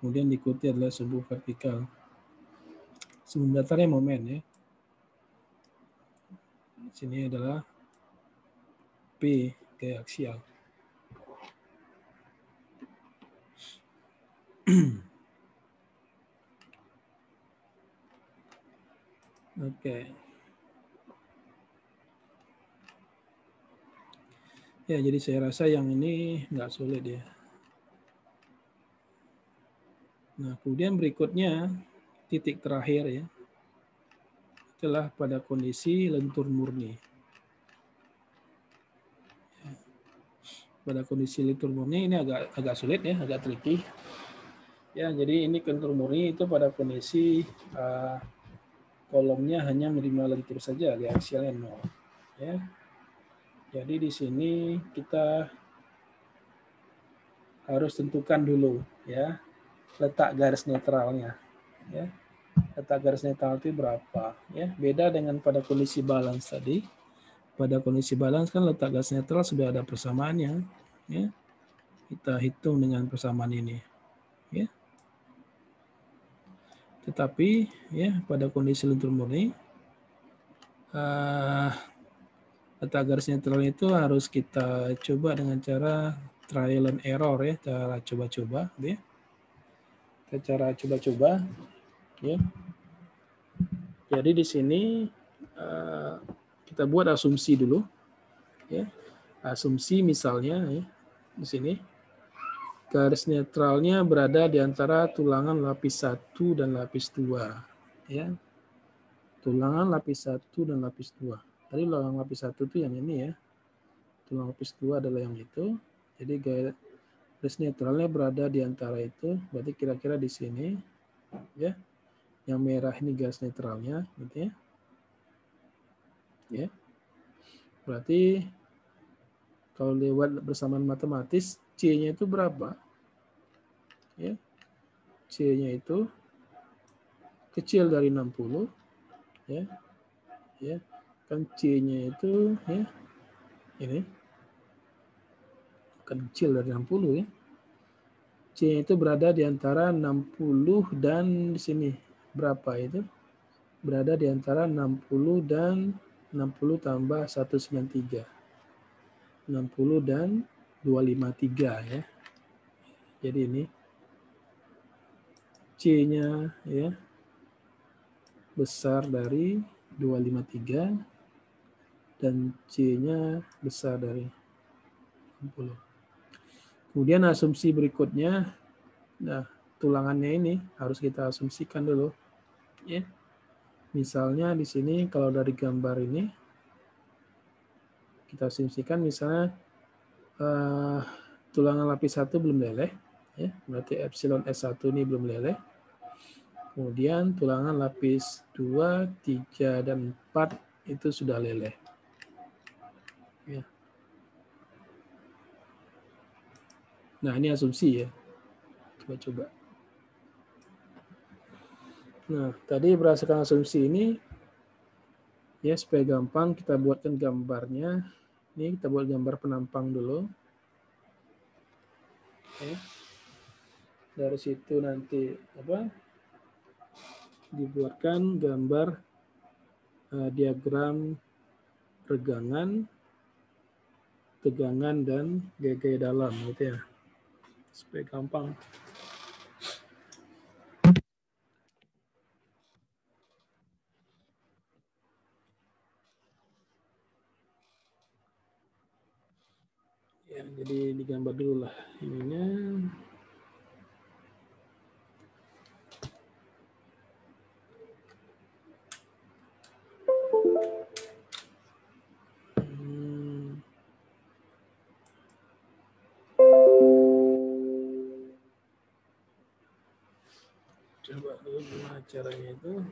Kemudian diikuti adalah subuh vertikal. Subuh mendatarnya momen ya. Di sini adalah P gaya aksial. Oke. Ya, jadi saya rasa yang ini nggak sulit ya. Nah, kemudian berikutnya titik terakhir ya. Itulah pada kondisi lentur murni. Pada kondisi lentur murni ini agak sulit ya, agak tricky. Ya, jadi ini lentur murni itu pada kondisi kolomnya hanya menerima lentur saja, gaya aksialnya 0. Ya. Jadi di sini kita harus tentukan dulu ya letak garis netralnya. Ya. Letak garis netral itu berapa? Ya, beda dengan pada kondisi balance tadi. Pada kondisi balance kan letak garis netral sudah ada persamaannya. Ya. Kita hitung dengan persamaan ini. Ya. Tetapi ya pada kondisi lentur murni letak garis netral itu harus kita coba dengan cara trial and error ya, cara coba-coba ya. Cara coba-coba ya. Jadi di sini kita buat asumsi dulu ya. Asumsi misalnya ya, di sini garis netralnya berada di antara tulangan lapis 1 dan lapis 2 ya. tulangan lapis 1 dan lapis 2. Tadi tulangan lapis 1 itu yang ini ya. Tulang lapis 2 adalah yang itu. Jadi garis netralnya berada di antara itu. Berarti kira-kira di sini ya. Yang merah ini garis netralnya gitu ya. Ya. Berarti kalau lewat bersamaan matematis C-nya itu berapa? Ya. C-nya itu kecil dari 60 ya. Ya. Kan C-nya itu ya ini kecil dari 60 ya. C itu berada di antara 60 dan di sini berapa itu? Berada di antara 60 dan 60 tambah 193. 60 dan 253 ya. Jadi ini C-nya ya besar dari 253 dan C-nya besar dari 60. Kemudian asumsi berikutnya, nah tulangannya ini harus kita asumsikan dulu ya. Misalnya di sini kalau dari gambar ini kita asumsikan misalnya tulangan lapis 1 belum leleh ya, berarti epsilon S1 ini belum leleh. Kemudian tulangan lapis 2, 3 dan 4 itu sudah leleh. Ya. Nah, ini asumsi ya. Coba-coba. Nah, tadi berdasarkan asumsi ini ya supaya gampang kita buatkan gambarnya. Ini kita buat gambar penampang dulu. Ya. Dari situ nanti dibuatkan gambar diagram regangan, tegangan dan gaya dalam gitu ya. Supaya gampang. Ya, jadi digambar dulu lah ininya. Coba dulu gimana caranya itu.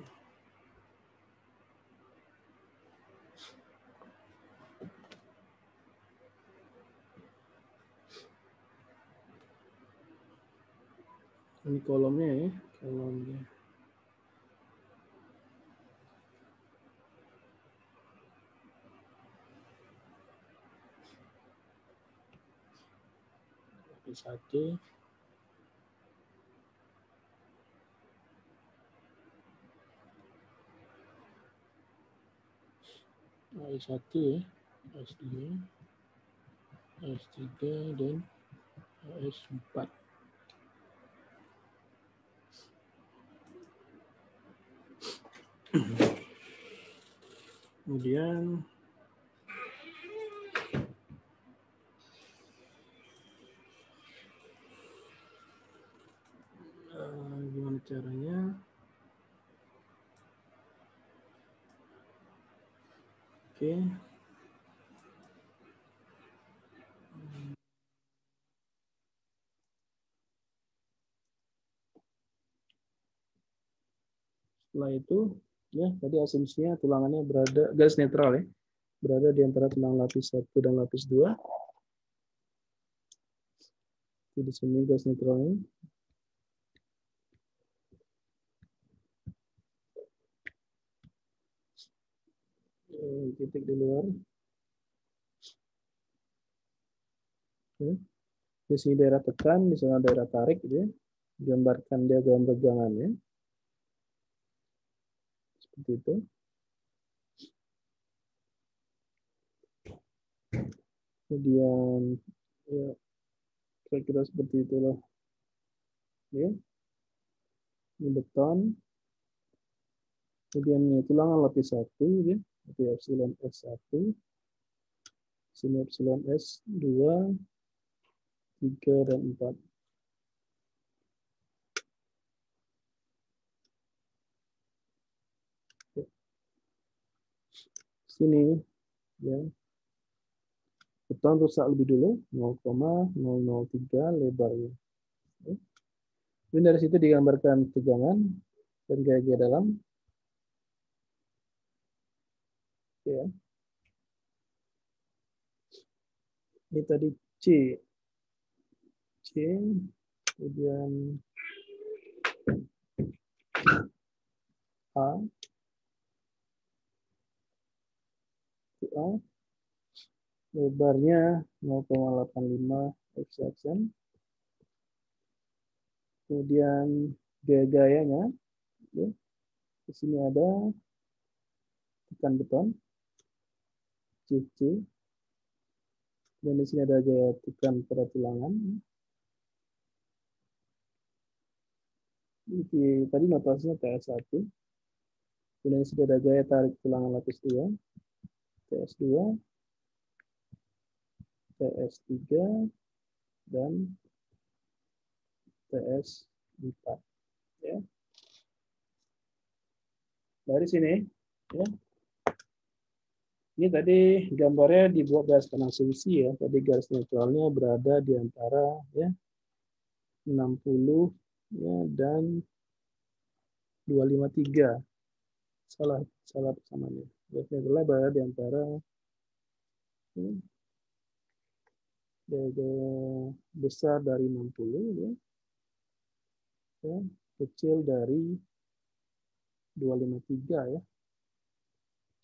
Ini kolomnya ya, kolomnya. Satu. S1 ya, S2, S3 dan S4. Kemudian gimana caranya? Oke. Setelah itu, ya tadi asumsinya tulangannya berada garis netral ya, berada di antara tulang lapis 1 dan lapis 2. Di sini garis netralnya. Titik di luar. Di sini daerah tekan, di sana daerah tarik, gitu ya. Gambarkan diagram regangannya. Seperti itu. Kemudian ya kira-kira seperti itulah. Ya. Ini beton. Kemudian ini tulangan lapis 1, ya. Itu epsilon S1. Sini epsilon S2, 3 dan 4. sini ya. Beton rusak lebih dulu 0,003 lebarnya. Kemudian dari situ digambarkan tegangan dan gaya-gaya dalam. Ya. Ini tadi C, kemudian A, lebarnya 0,85 x-action. Kemudian gaya-gayanya, ya. Di sini ada tekan beton, CC, dan di sini ada gaya tekan pada tulangan. Tadi notasinya TS1, kemudian di sini ada gaya tarik tulangan lapis 2, TS2, TS3, dan TS4. Ya. Dari sini, ya. Ini tadi gambarnya dibuat berdasarkan asumsi ya. Tadi garis neutralnya berada di antara ya 60 ya dan 253. Salah persamanya. Garis neutralnya berada di antara ya, besar dari 60 ya. Ya, kecil dari 253 ya.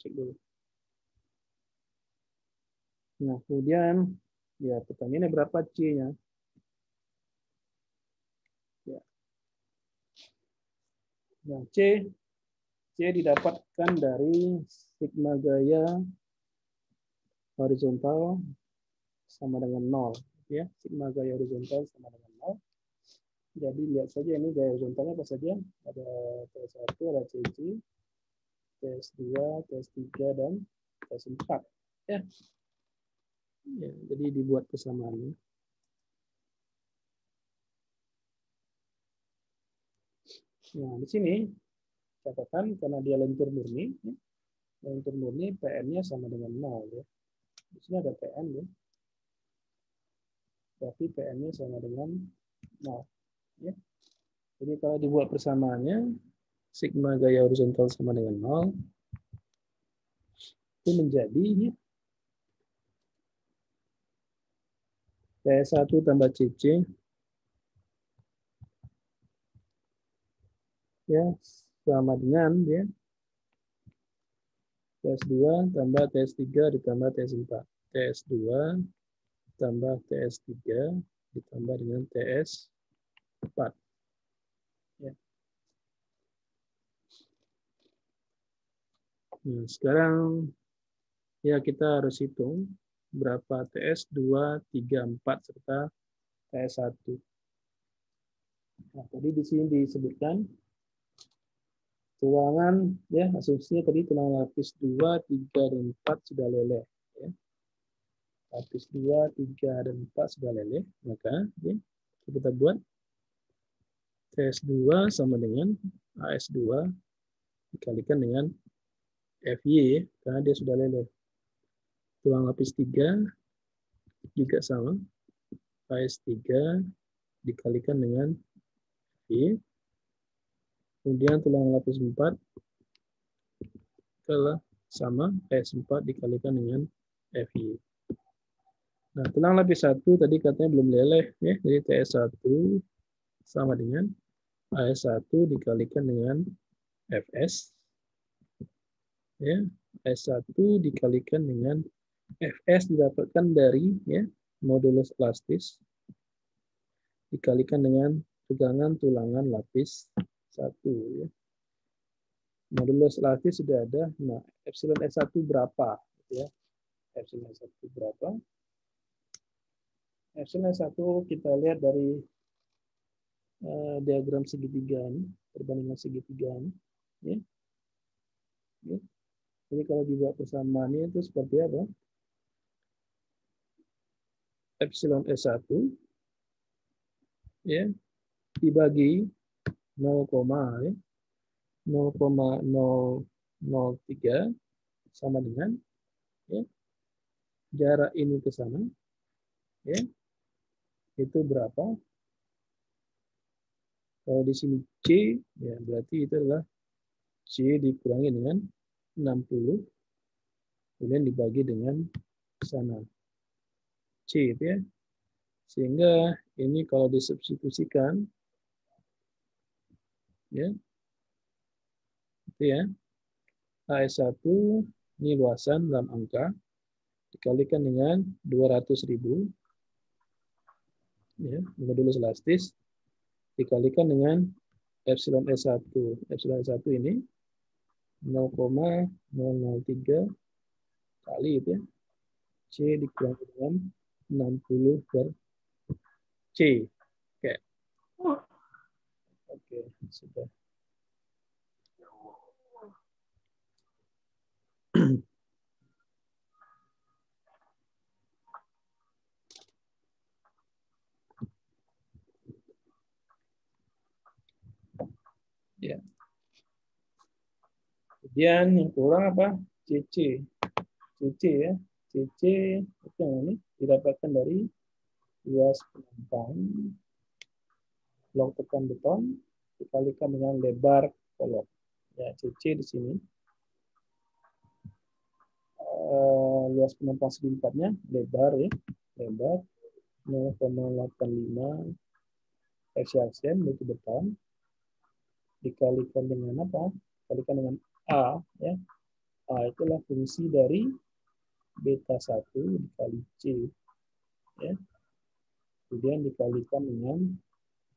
Cek dulu. Nah, kemudian ya pertanyaannya berapa C-nya? Ya. Nah, C didapatkan dari sigma gaya horizontal sama dengan 0 ya. Sigma gaya horizontal sama dengan 0. Jadi lihat saja ini gaya horizontalnya apa saja? Ada TS1, ada CC, TS2, TS3 dan TS4 ya. Ya, jadi dibuat persamaannya. Nah, di sini catatan karena dia lentur murni, ya. Lentur murni PN-nya sama dengan 0 ya. Di sini ada PN ya. Tapi PN-nya sama dengan 0 ya. Jadi kalau dibuat persamaannya sigma gaya horizontal sama dengan 0 itu menjadi ya, TS1 tambah CC ya sama dengan ya TS2 tambah TS3 ditambah TS4. TS2 tambah TS3 ditambah dengan TS4. Ya. Nah, sekarang ya kita harus hitung berapa TS2, 3, 4 serta TS1. Nah, tadi di sini disebutkan tulangan ya asumsinya tadi tulangan lapis 2, 3 dan 4 sudah leleh ya. Lapis 2, 3 dan 4 sudah leleh, maka ya, kita buat TS2 sama dengan AS2 dikalikan dengan FY karena dia sudah leleh. Tulang lapis 3 juga sama. AS3 dikalikan dengan FY. Kemudian tulang lapis 4 adalah sama AS4 dikalikan dengan FY. Nah, tulang lapis 1 tadi katanya belum leleh ya. Jadi TS1 sama dengan AS1 dikalikan dengan Fs ya. AS1 dikalikan dengan Fs didapatkan dari ya modulus elastis dikalikan dengan tegangan tulangan lapis 1 ya. Modulus elastis sudah ada. Nah, epsilon S1 berapa ya? Epsilon S1 berapa? Epsilon S1 kita lihat dari diagram segitiga ini, perbandingan segitiga ini ya. Ya. Jadi kalau dibuat persamaannya itu seperti apa? Epsilon S1 ya dibagi 0,003 sama dengan ya, jarak ini ke sana ya, itu berapa? Kalau di sini C ya berarti itu adalah C dikurangi dengan 60 kemudian dibagi dengan sana C itu ya. Sehingga ini kalau disubstitusikan ya itu ya AS1 ini luasan dalam angka dikalikan dengan 200.000 ya, modulus elastis dikalikan dengan epsilon S1. Epsilon S1 ini 0,003 kali itu ya. C dikurangi dengan 60 per C. Oke. Oke, sudah. Ya. Kemudian yang kurang apa? CC. CC ya. CC itu yang ini didapatkan dari luas penempang blok tekan beton dikalikan dengan lebar kolom. Ya, CC di sini. Luas penempang segi empatnya lebar ya. Lebar 0,85 cm itu beton dikalikan dengan apa? Dikalikan dengan A ya. A itulah fungsi dari beta 1 dikali C ya. Kemudian dikalikan dengan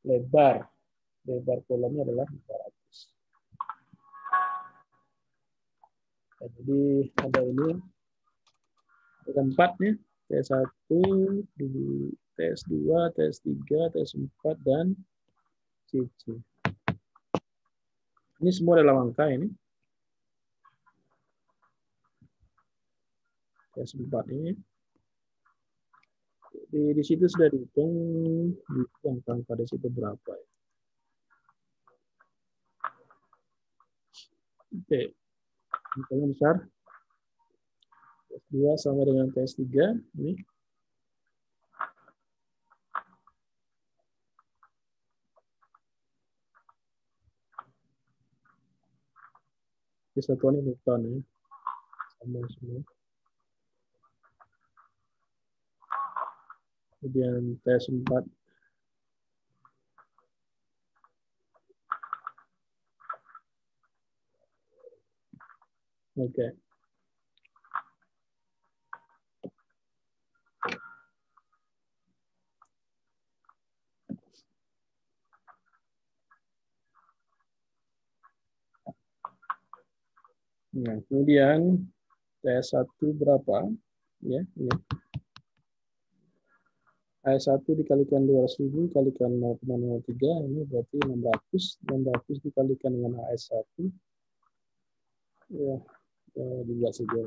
lebar. Lebar kolomnya adalah 400. Nah, jadi ada ini ada 4 ya. T1, TS2, TS3, TS4 dan CC. Ini semua dalam angka ini. TS4 ini. Di situ sudah dihitung angka di situ berapa ya. Oke. Angkanya besar. TS2 sama dengan TS3 ini. Kesatuannya Newton ya. Sama semua. Kemudian TS4 oke. Nah, kemudian TS1 berapa? Ya, ini. AS1 dikalikan 200.000 kalikan 0,03 ini berarti 600. 600 dikalikan dengan AS1 ya, juga saja.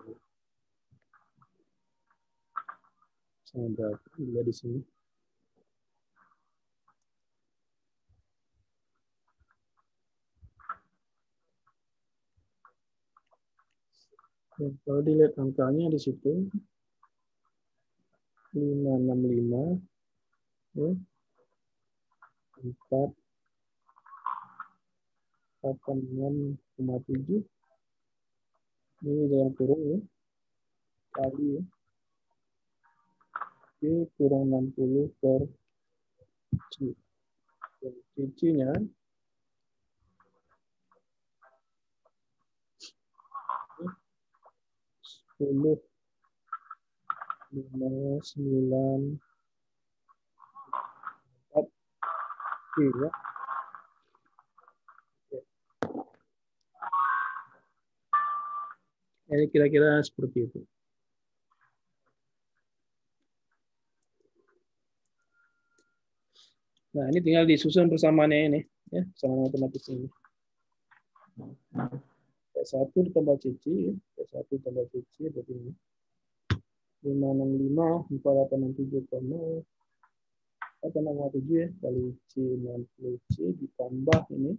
Sama berapa juga di sini. Ya, kalau dilihat angkanya di situ 565 ya, 4 86,7 ini yang turun ya kali ya. Oke, kurang 60 per C. C-nya 10 5 9 4 C ya. Ini kira-kira seperti itu. Nah, ini tinggal disusun persamaannya ini, ya, sama matematis ini. T1 ditambah CC, T1 ditambah CC, berarti ini. 565, 4867, 467 ya, kali C60C ditambah ini,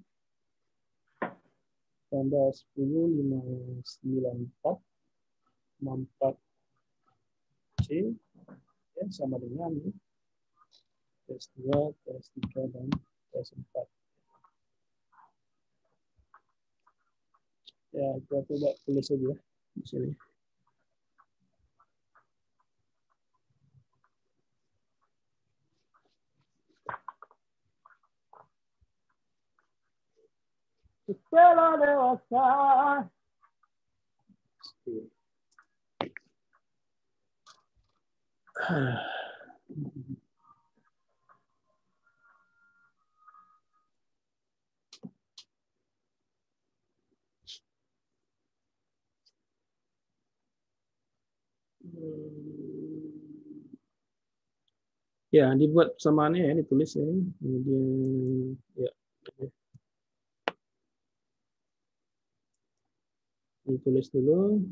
tambah 10, 594, 4C ya, sama dengan tes 2, tes 3, dan tes 4. Ya, kita coba tulis saja di sini. Setelah dewasa. Ya, dibuat persamaannya ya, ditulis ya. Kemudian ya, ditulis dulu.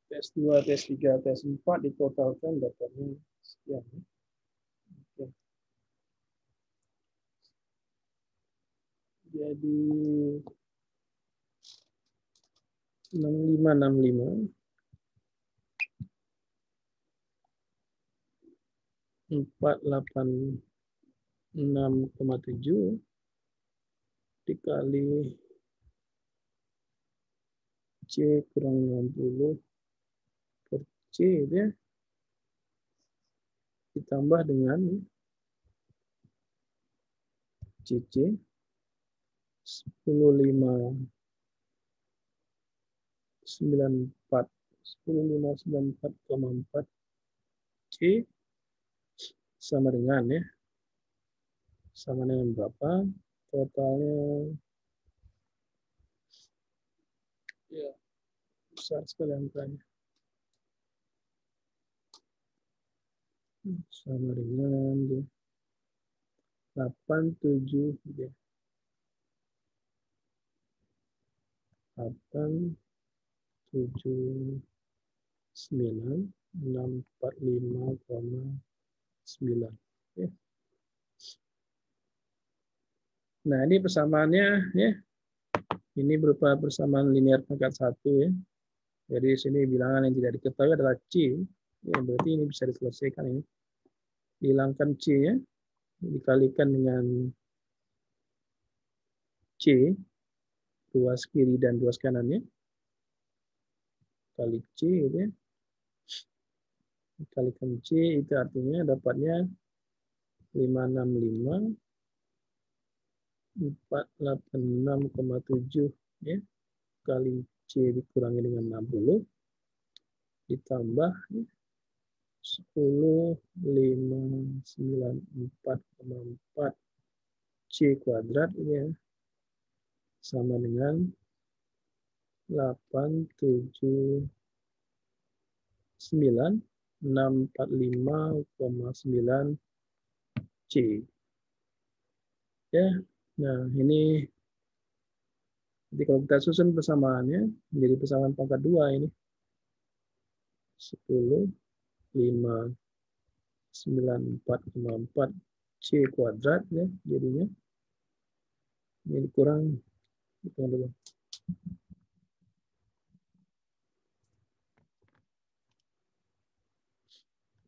Tes 2, tes 3, tes 4 ditotalkan dapatnya sekian. Oke. Jadi 6565 486,7 dikali C kurang 60 per C ya, ditambah dengan CC 10594,4 C sama dengan ya, sama dengan berapa totalnya ya, besar sekali angkanya, sama dengan 87 ya. 879,645,9 ya. Nah, ini persamaannya ya. Ini berupa persamaan linear pangkat 1 ya. Jadi sini bilangan yang tidak diketahui adalah C. Ya, berarti ini bisa diselesaikan ini. Dihilangkan C ya. Dikalikan dengan C, ruas kiri dan ruas kanannya. Kali C gitu ya. Dikalikan C itu artinya dapatnya 565 486,7 ya, kali C dikurangi dengan 60 ditambah 10,594,4 C kuadrat ya, sama dengan 879,645,9 C ya. Nah, ini jadi kalau kita susun persamaannya menjadi persamaan pangkat 2 ini 10,594,4 C kuadrat ya, jadinya ini kurang dulu.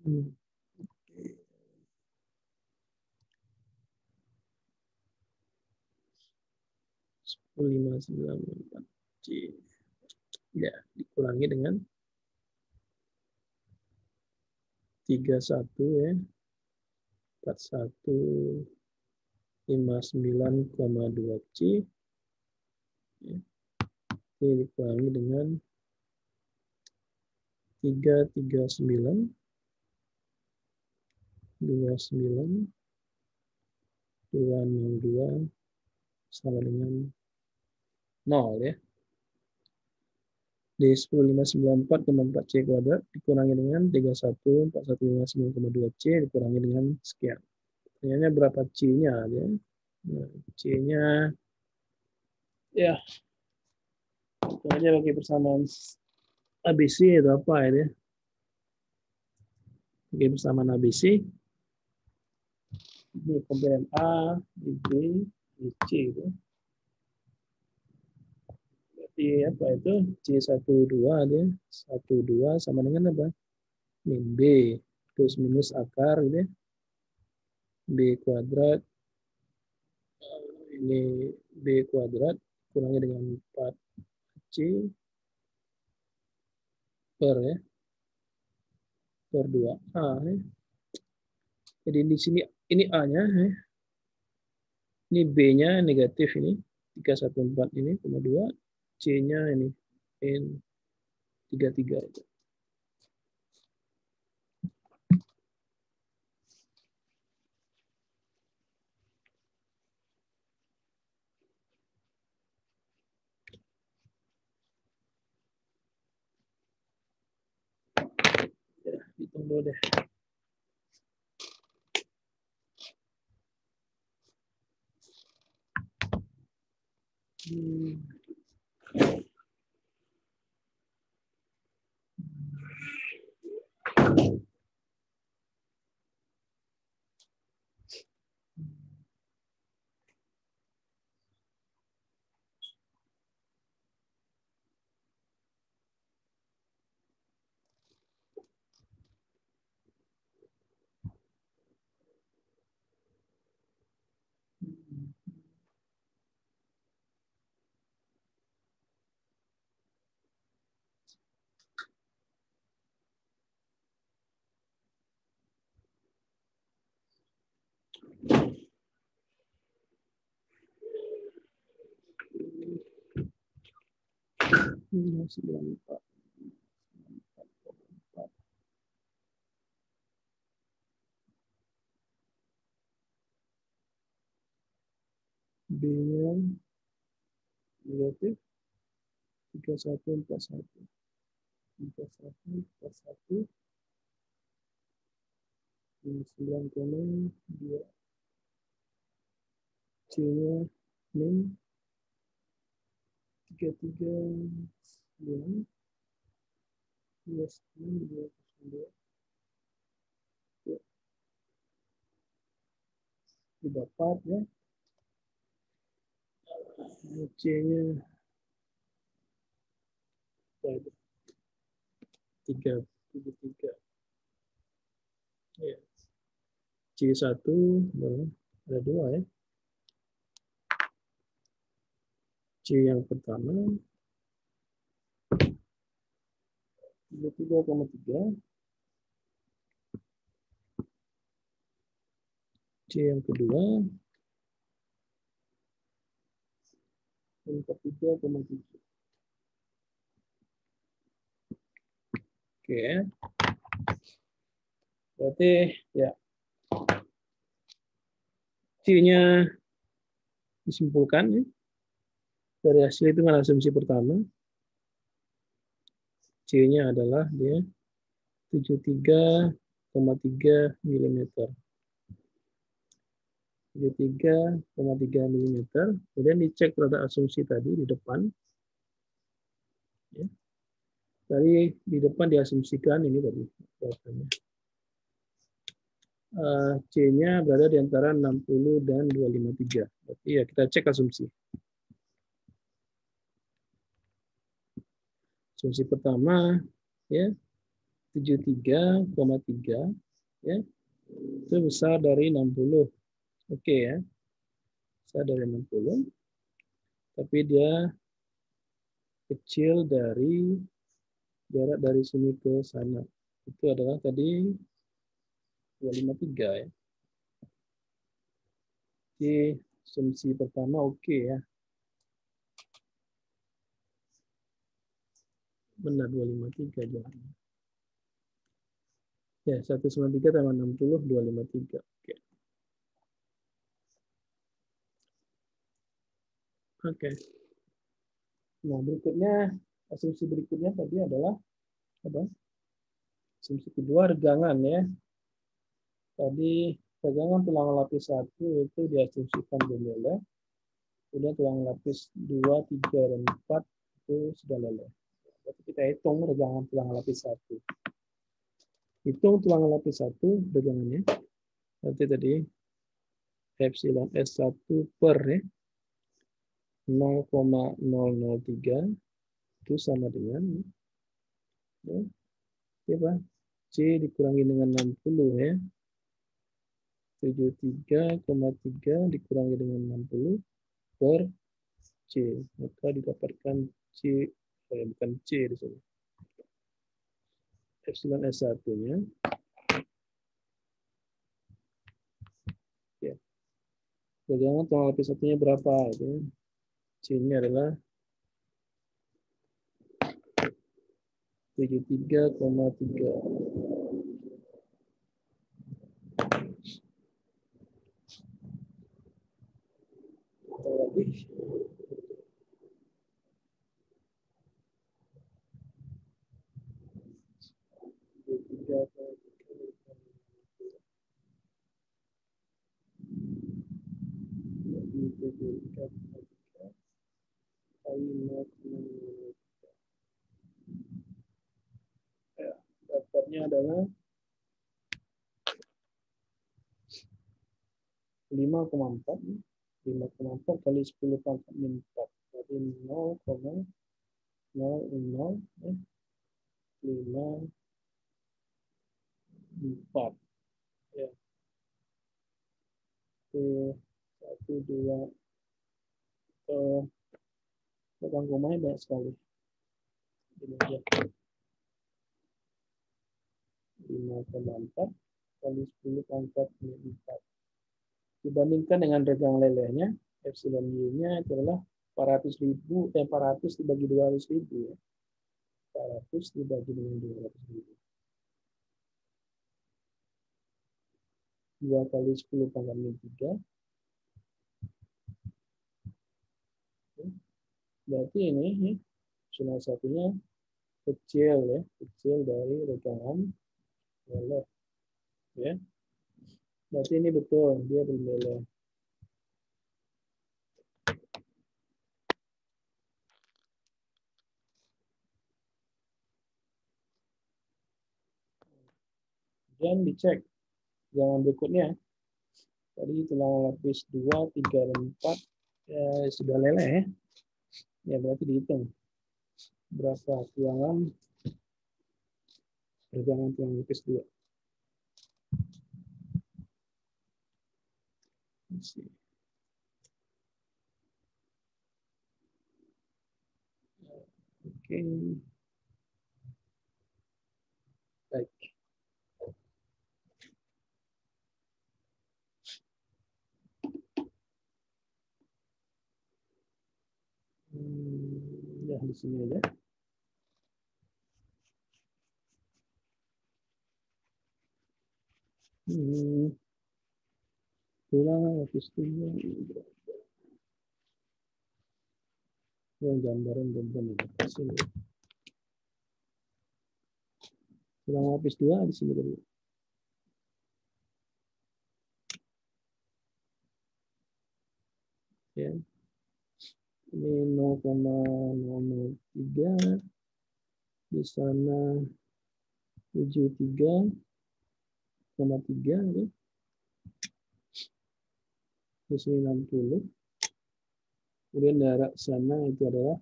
Oke. 594 C ya, dikurangi dengan 31 ya, 4159,2 C ya. Ini dikurangi dengan 339 29 202 sama dengan 0 ya. Di 10,594,4 C kuadrat dikurangi dengan 314159,2 C dikurangi dengan sekian. Pertanyaannya berapa C-nya ya? Nah, C-nya ya itu aja bagi persamaan ABC itu apa ya? Oke, bersamaan ABC. Ini komponen A, ini B, ini C. Itu. Berarti apa itu? C12 ada. 12 sama dengan apa? Min B. Terus minus akar gitu ya. B kuadrat. Ini B kuadrat. Kurangnya dengan 4C per ya. Per 2A ya. Jadi di sini ini A-nya ya. Ini B-nya negatif ini. 314 ini, 2. C-nya ini. N 33 itu. Ya, hitung dulu deh. B-nya negatif 3141. 3141 9,2. C-nya min 339 2,2 didapat ya. C-nya 373 ya. C1 ada 2 ya. C yang pertama 3,3. C yang kedua 43,7. Oke. Berarti ya C-nya disimpulkan ya. Dari hasil itu dengan asumsi pertama. C-nya adalah dia 73,3 mm. 73,3 mm. Kemudian dicek pada asumsi tadi di depan. Ya. Tadi di depan diasumsikan ini tadi. C-nya berada di antara 60 dan 253. Berarti ya kita cek asumsi. Asumsi pertama ya 73,3 ya. Itu besar dari 60. Oke ya. Besar dari 60. Tapi dia kecil dari jarak dari sini ke sana. Itu adalah tadi 253 ya. Jadi asumsi pertama oke ya. Benar 253 jaraknya. Ya, 193 tambah 60 253. Oke. Oke. Nah, berikutnya asumsi berikutnya tadi adalah apa? Asumsi kedua regangan ya. Tadi regangan tulang lapis 1 itu diasumsikan leleh. Kemudian tulang lapis 2, 3, dan 4 itu sudah leleh. Berarti kita hitung regangan tulang lapis 1. Hitung tulangan lapis 1 regangannya. Nanti tadi epsilon S1 per ya, 0,003 itu sama dengan ya, apa? C dikurangi dengan 60 ya. 73,3 dikurangi dengan 60 per C. Maka didapatkan C, bukan C di sini. Epsilon S1-nya. Ya. Bagaimana tulang lapis satunya berapa? Itu. C-nya adalah 73,3. Lebih. Dapatnya adalah 5,4. 5,4 kali 10 pangkat min 4. Jadi 0,0054. Ya. Itu 1, 2. Pegang komanya banyak sekali. Ini aja. 5,4 kali 10 pangkat min 4. Dibandingkan dengan regang lelehnya, epsilon Y-nya itu adalah 400.000, 400 dibagi 200.000 ya. 400 dibagi dengan 200.000. 2 kali 10 pangkat min 3. Berarti ini epsilon satunya kecil ya, kecil dari regangan leleh. Ya. Berarti ini betul, dia belum leleh. Dan dicek jangan berikutnya. Tadi tulang lapis 2, 3, dan 4 ya, sudah leleh ya. Ya berarti dihitung berapa tulangan regangan tulang lapis 2. Oke. Baik. Ya di sini aja. Tulang lapis 2. Yang gambaran beban di sini. Tulang lapis 2 di sini dulu. Ya. Ini 0,003, di sana 73,3 ya. Di sini 60. Kemudian jarak sana itu adalah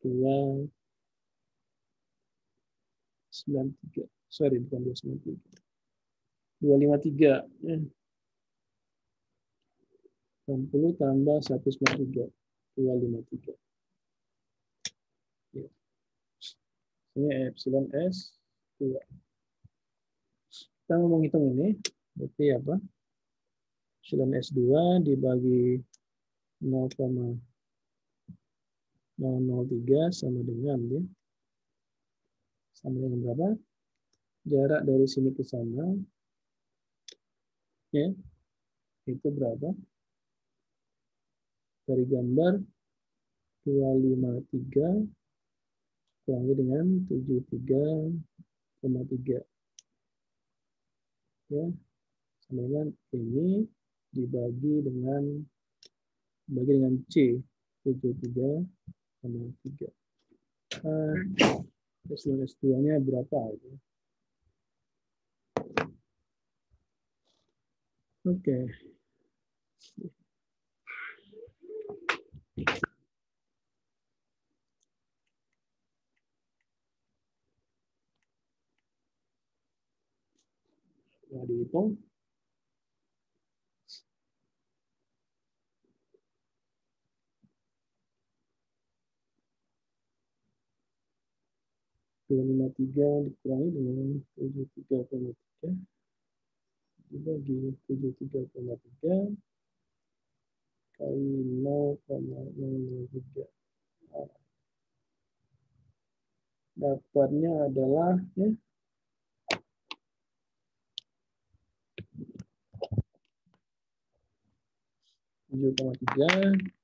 293. Sorry, bukan 293. 253. 60 tambah 193. 253. Ya. Ini epsilon S 2. Kita mau menghitung ini. Berarti apa? Epsilon S2 dibagi 0,003 sama dengan ya. Sama dengan berapa? Jarak dari sini ke sana ya. Itu berapa? Dari gambar 253 kurangi dengan 73,3 ya, sama dengan ini dibagi dengan C 73,3. epsilon S2-nya berapa gitu. Oke. Nah, dihitung. Dengan 53 dikurangi dengan 73,3 dibagi 73,3 kali 0,03. Dapatnya adalah ya, 7,3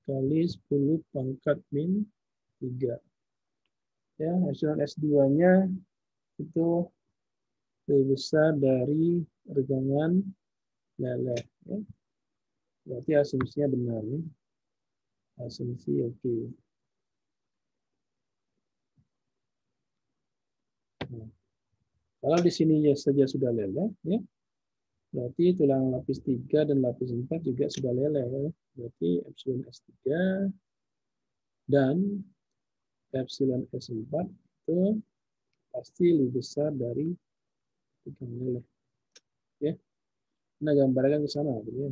kali 10 pangkat min 3. Ya, epsilon S2-nya itu lebih besar dari regangan leleh. Ya. Berarti asumsinya benar. Ya. Asumsi oke. Nah, kalau di sini ya saja sudah leleh, ya, berarti tulang lapis 3 dan lapis 4 juga sudah leleh. Ya. Berarti epsilon S3 dan epsilon S4 itu pasti lebih besar dari tegangan leleh. Ya. Nah, gambarkan ke sana. Ya.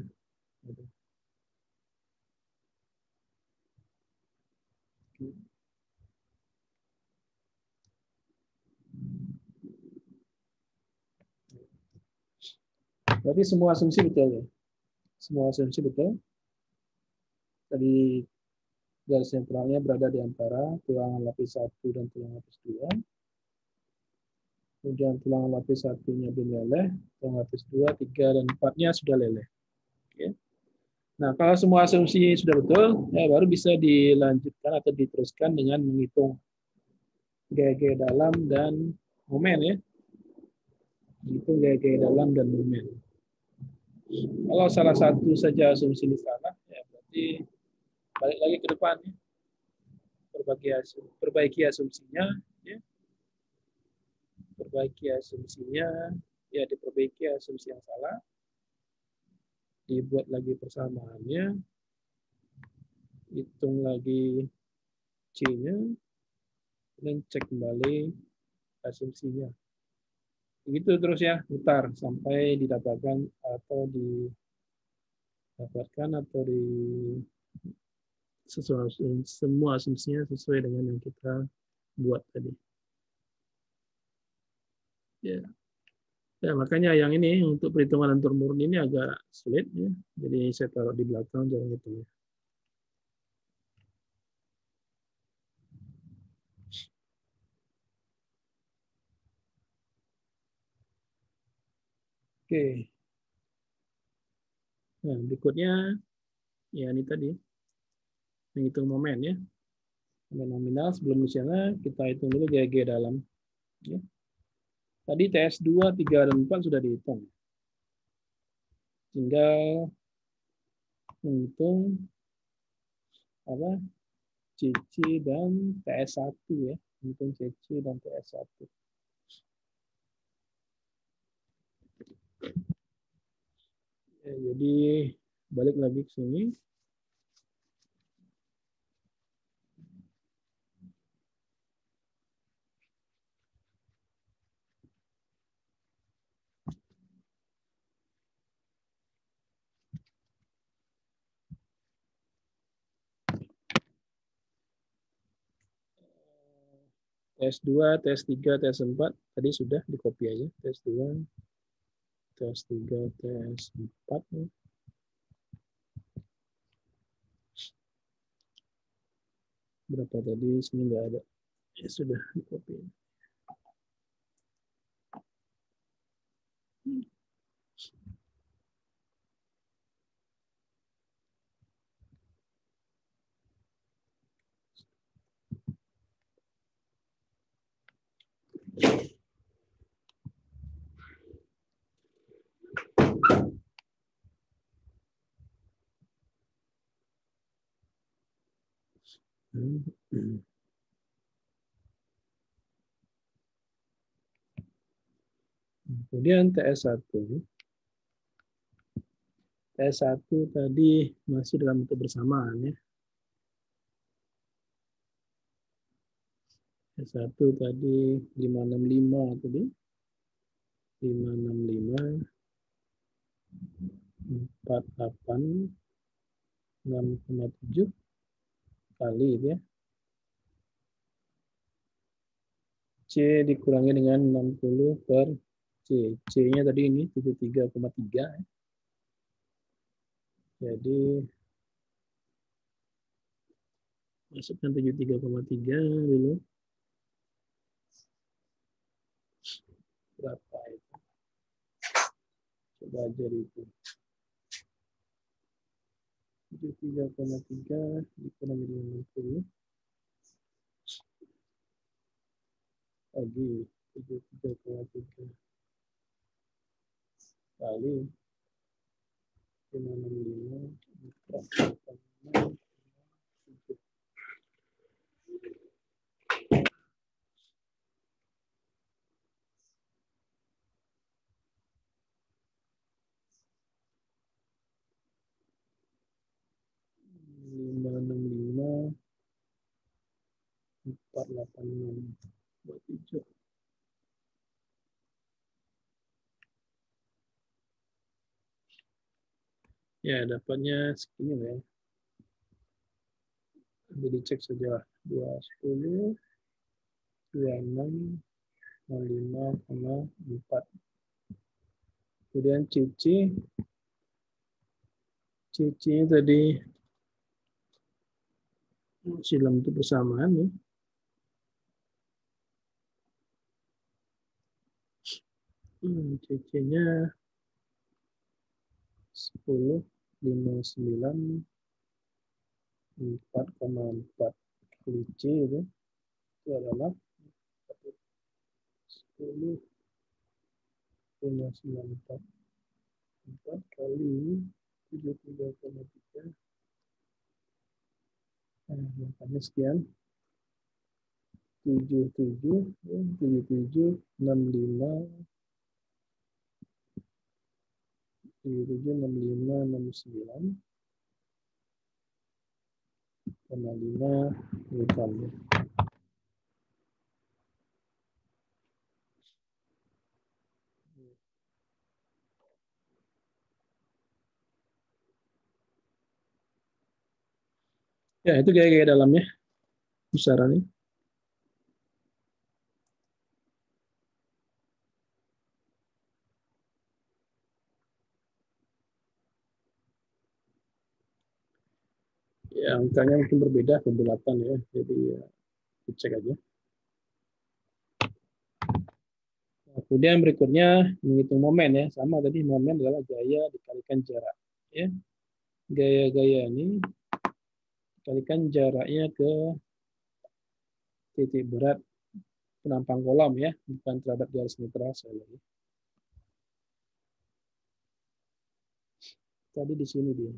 Berarti semua asumsi betul. Ya. Semua asumsi betul. Tadi garis sentralnya berada di antara tulangan lapis 1 dan tulangan lapis 2. Kemudian tulangan lapis 1-nya belum leleh, tulangan lapis 2, 3, dan 4-nya sudah leleh. Oke. Nah, kalau semua asumsi sudah betul, ya baru bisa dilanjutkan atau diteruskan dengan menghitung gaya-gaya dalam dan momen. Ya. Menghitung gaya-gaya dalam dan momen. Kalau salah satu saja asumsi salah, ya berarti balik lagi ke depan. Ya. Perbaiki asumsinya, ya. Perbaiki asumsinya, ya diperbaiki asumsi yang salah, dibuat lagi persamaannya, hitung lagi C-nya, dan cek kembali asumsinya. Begitu terus ya, putar sampai didapatkan atau semua asumsinya sesuai dengan yang kita buat tadi. Ya. Ya, makanya yang ini untuk perhitungan lentur murni ini agak sulit ya. Jadi saya taruh di belakang jangan gitu ya. Oke. Nah, berikutnya ya ini tadi menghitung momen ya. Momen nominal sebelum misalnya kita hitung dulu gaya-gaya dalam. Ya. Tadi TS2, 3, dan 4 sudah dihitung. Tinggal menghitung apa CC dan TS1 ya. Menghitung CC dan TS1. Ya, jadi balik lagi ke sini. TS2, TS3, TS4 tadi sudah di copy aja. TS2, TS3, TS4 ya. Berapa tadi? Sini nggak ada. Ya sudah di copy. Kemudian TS1. TS1 tadi masih dalam bentuk bersamaan ya. TS1 tadi 565 tadi. 565 48 6,7 kali itu ya. C dikurangi dengan 60 per C. C-nya tadi ini 73,3 ya. Jadi masukkan 73,3 dulu. Berapa itu? Coba aja itu. 73,3 dikurangi dengan 60. Lagi 73,3 kali 565 486 buat hijau. Ya, dapatnya segini ya. Jadi dicek saja 210 26 05,4. Kemudian CC tadi masih dalam bentuk bersamaan ya. CC-nya 10 59 4,4 kali C itu adalah 10 594 4 kali 73,3. Makanya sekian 77 67 65 67 65 69 5 Newton. Ya, itu gaya-gaya dalamnya besarannya. Ya, angkanya mungkin berbeda, pembulatan ya. Jadi ya, dicek aja. Nah, kemudian berikutnya menghitung momen ya. Sama tadi, momen adalah gaya dikalikan jarak. Ya. Gaya-gaya ini dikalikan jaraknya ke titik berat penampang kolam ya, bukan terhadap garis netral saya lagi. Tadi di sini dia.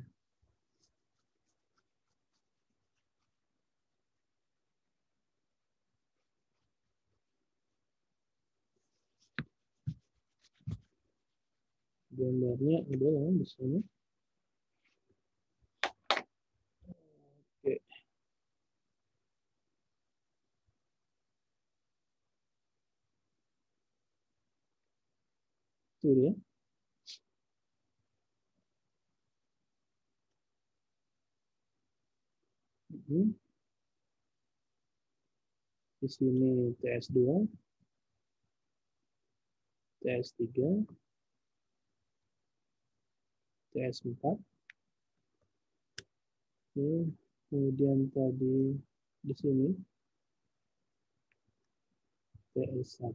Gambarnya adalah di sini. Oke. Itu dia. Di sini TS2, TS3, TS4. Kemudian tadi di sini TS1.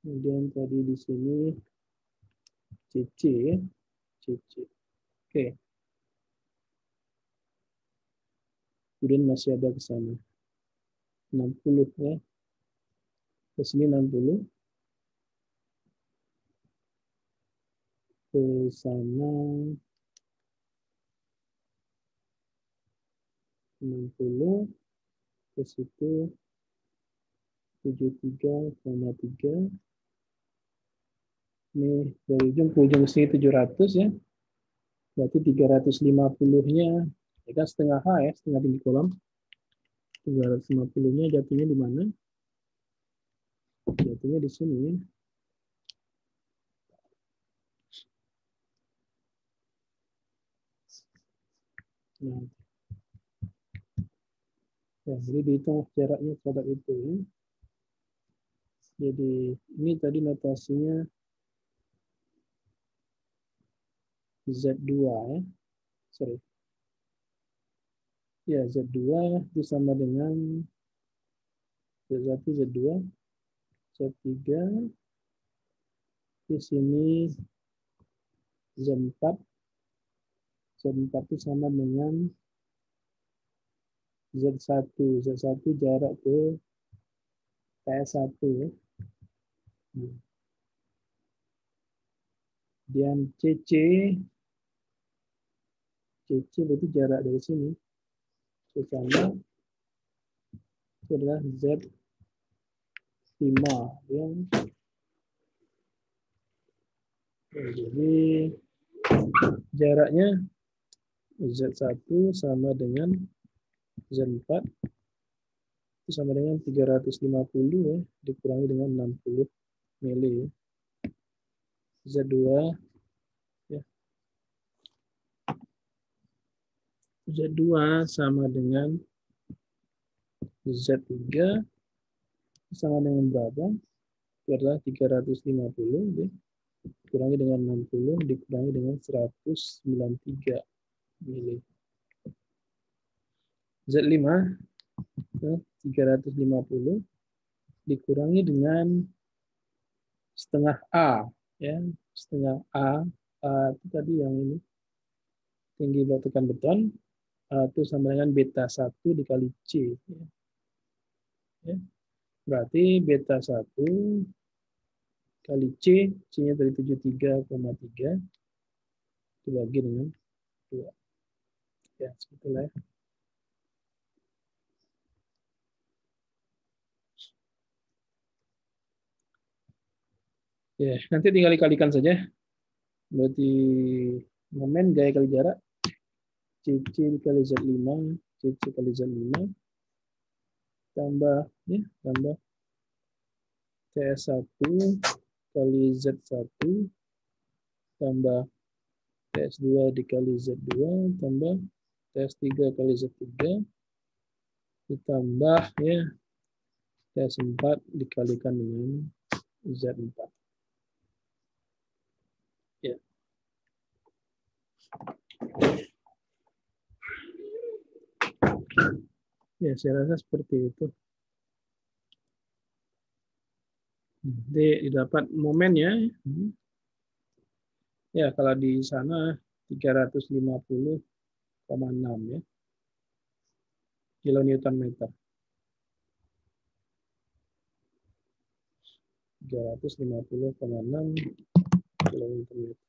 Kemudian tadi di sini CC ya. CC. Oke. Kemudian masih ada ke sana. 60 ya. Ke sini 60. Ke sana 60 ke situ 73,3. Ini dari ujung ke ujung sini 700 ya. Berarti 350-nya, ya kan setengah H ya, setengah tinggi kolam. 350-nya jatuhnya di mana? Jatuhnya di sini ya. Nah, ya, jadi dihitung jaraknya terhadap itu ya. Jadi ini tadi notasinya Z2 ya. Sorry. Ya, Z2 itu sama dengan Z1, Z2, Z3. Di sini Z4. Z4 itu sama dengan Z1. Z1 jarak ke TS1 ya. Dan CC berarti jarak dari sini ke sana itu adalah Z5 ya. Jadi jaraknya Z1 sama dengan Z4 itu sama dengan 350 ya, dikurangi dengan 60 mili ya. Z2 ya. Z2 sama dengan Z3 sama dengan berapa? Itu adalah 350 ya. Dikurangi dengan 60 dikurangi dengan 193 mili. Z5 ya, 350 dikurangi dengan setengah A ya, setengah A. A itu tadi yang ini tinggi batukan beton, A itu sama dengan beta 1 dikali C ya. Ya. Berarti beta 1 kali C, C-nya dari 73,3 dibagi dengan 2. Ya, sebetulnya. Ya, nanti tinggal dikalikan saja. Berarti momen gaya kali jarak CC dikali Z5, CC kali Z5 tambah ya, tambah TS1 kali Z1 tambah TS2 dikali Z2 tambah TS3 kali Z3 ditambah ya TS4 dikalikan dengan Z4. Ya. Ya, saya rasa seperti itu. Jadi didapat momennya. Ya, kalau di sana 350,6 ya. Kilonewton meter. 350,6 kilonewton meter.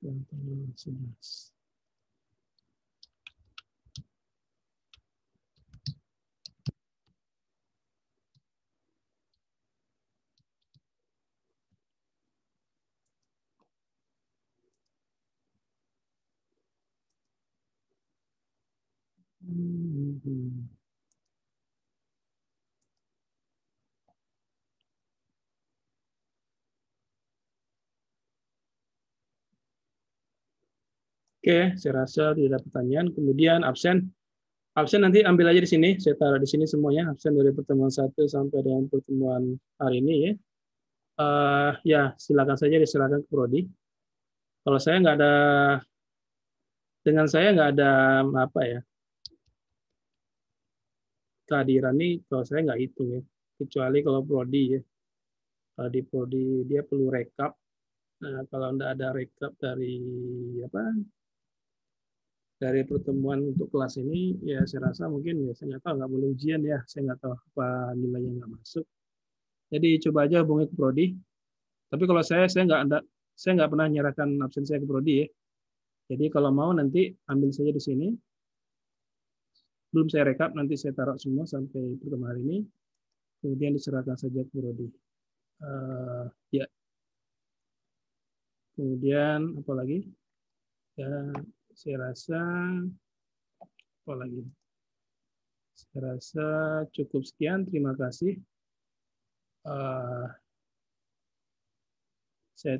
Tanggal 11. Oke, saya rasa tidak ada pertanyaan. Kemudian absen. Absen nanti ambil aja di sini. Saya taruh di sini semuanya. Absen dari pertemuan 1 sampai dengan pertemuan hari ini ya. Ya, silakan saja diserahkan ke Prodi. Kalau saya nggak ada, dengan saya nggak ada apa ya, kehadiran nih, kalau saya nggak hitung ya. Kecuali kalau Prodi ya. Kalau di Prodi dia perlu rekap. Nah, kalau nggak ada rekap dari apa, dari pertemuan untuk kelas ini, ya saya rasa mungkin ya saya nggak tahu, nggak boleh ujian ya, saya nggak tahu apa nilainya nggak masuk. Jadi coba aja hubungi ke Prodi. Tapi kalau saya nggak pernah menyerahkan absen saya ke Prodi ya. Jadi kalau mau nanti ambil saja di sini. Belum saya rekap, nanti saya taruh semua sampai pertemuan hari ini. Kemudian diserahkan saja ke Prodi. Ya, kemudian apa lagi? Ya, saya rasa apa lagi? Saya rasa cukup sekian. Terima kasih. Saya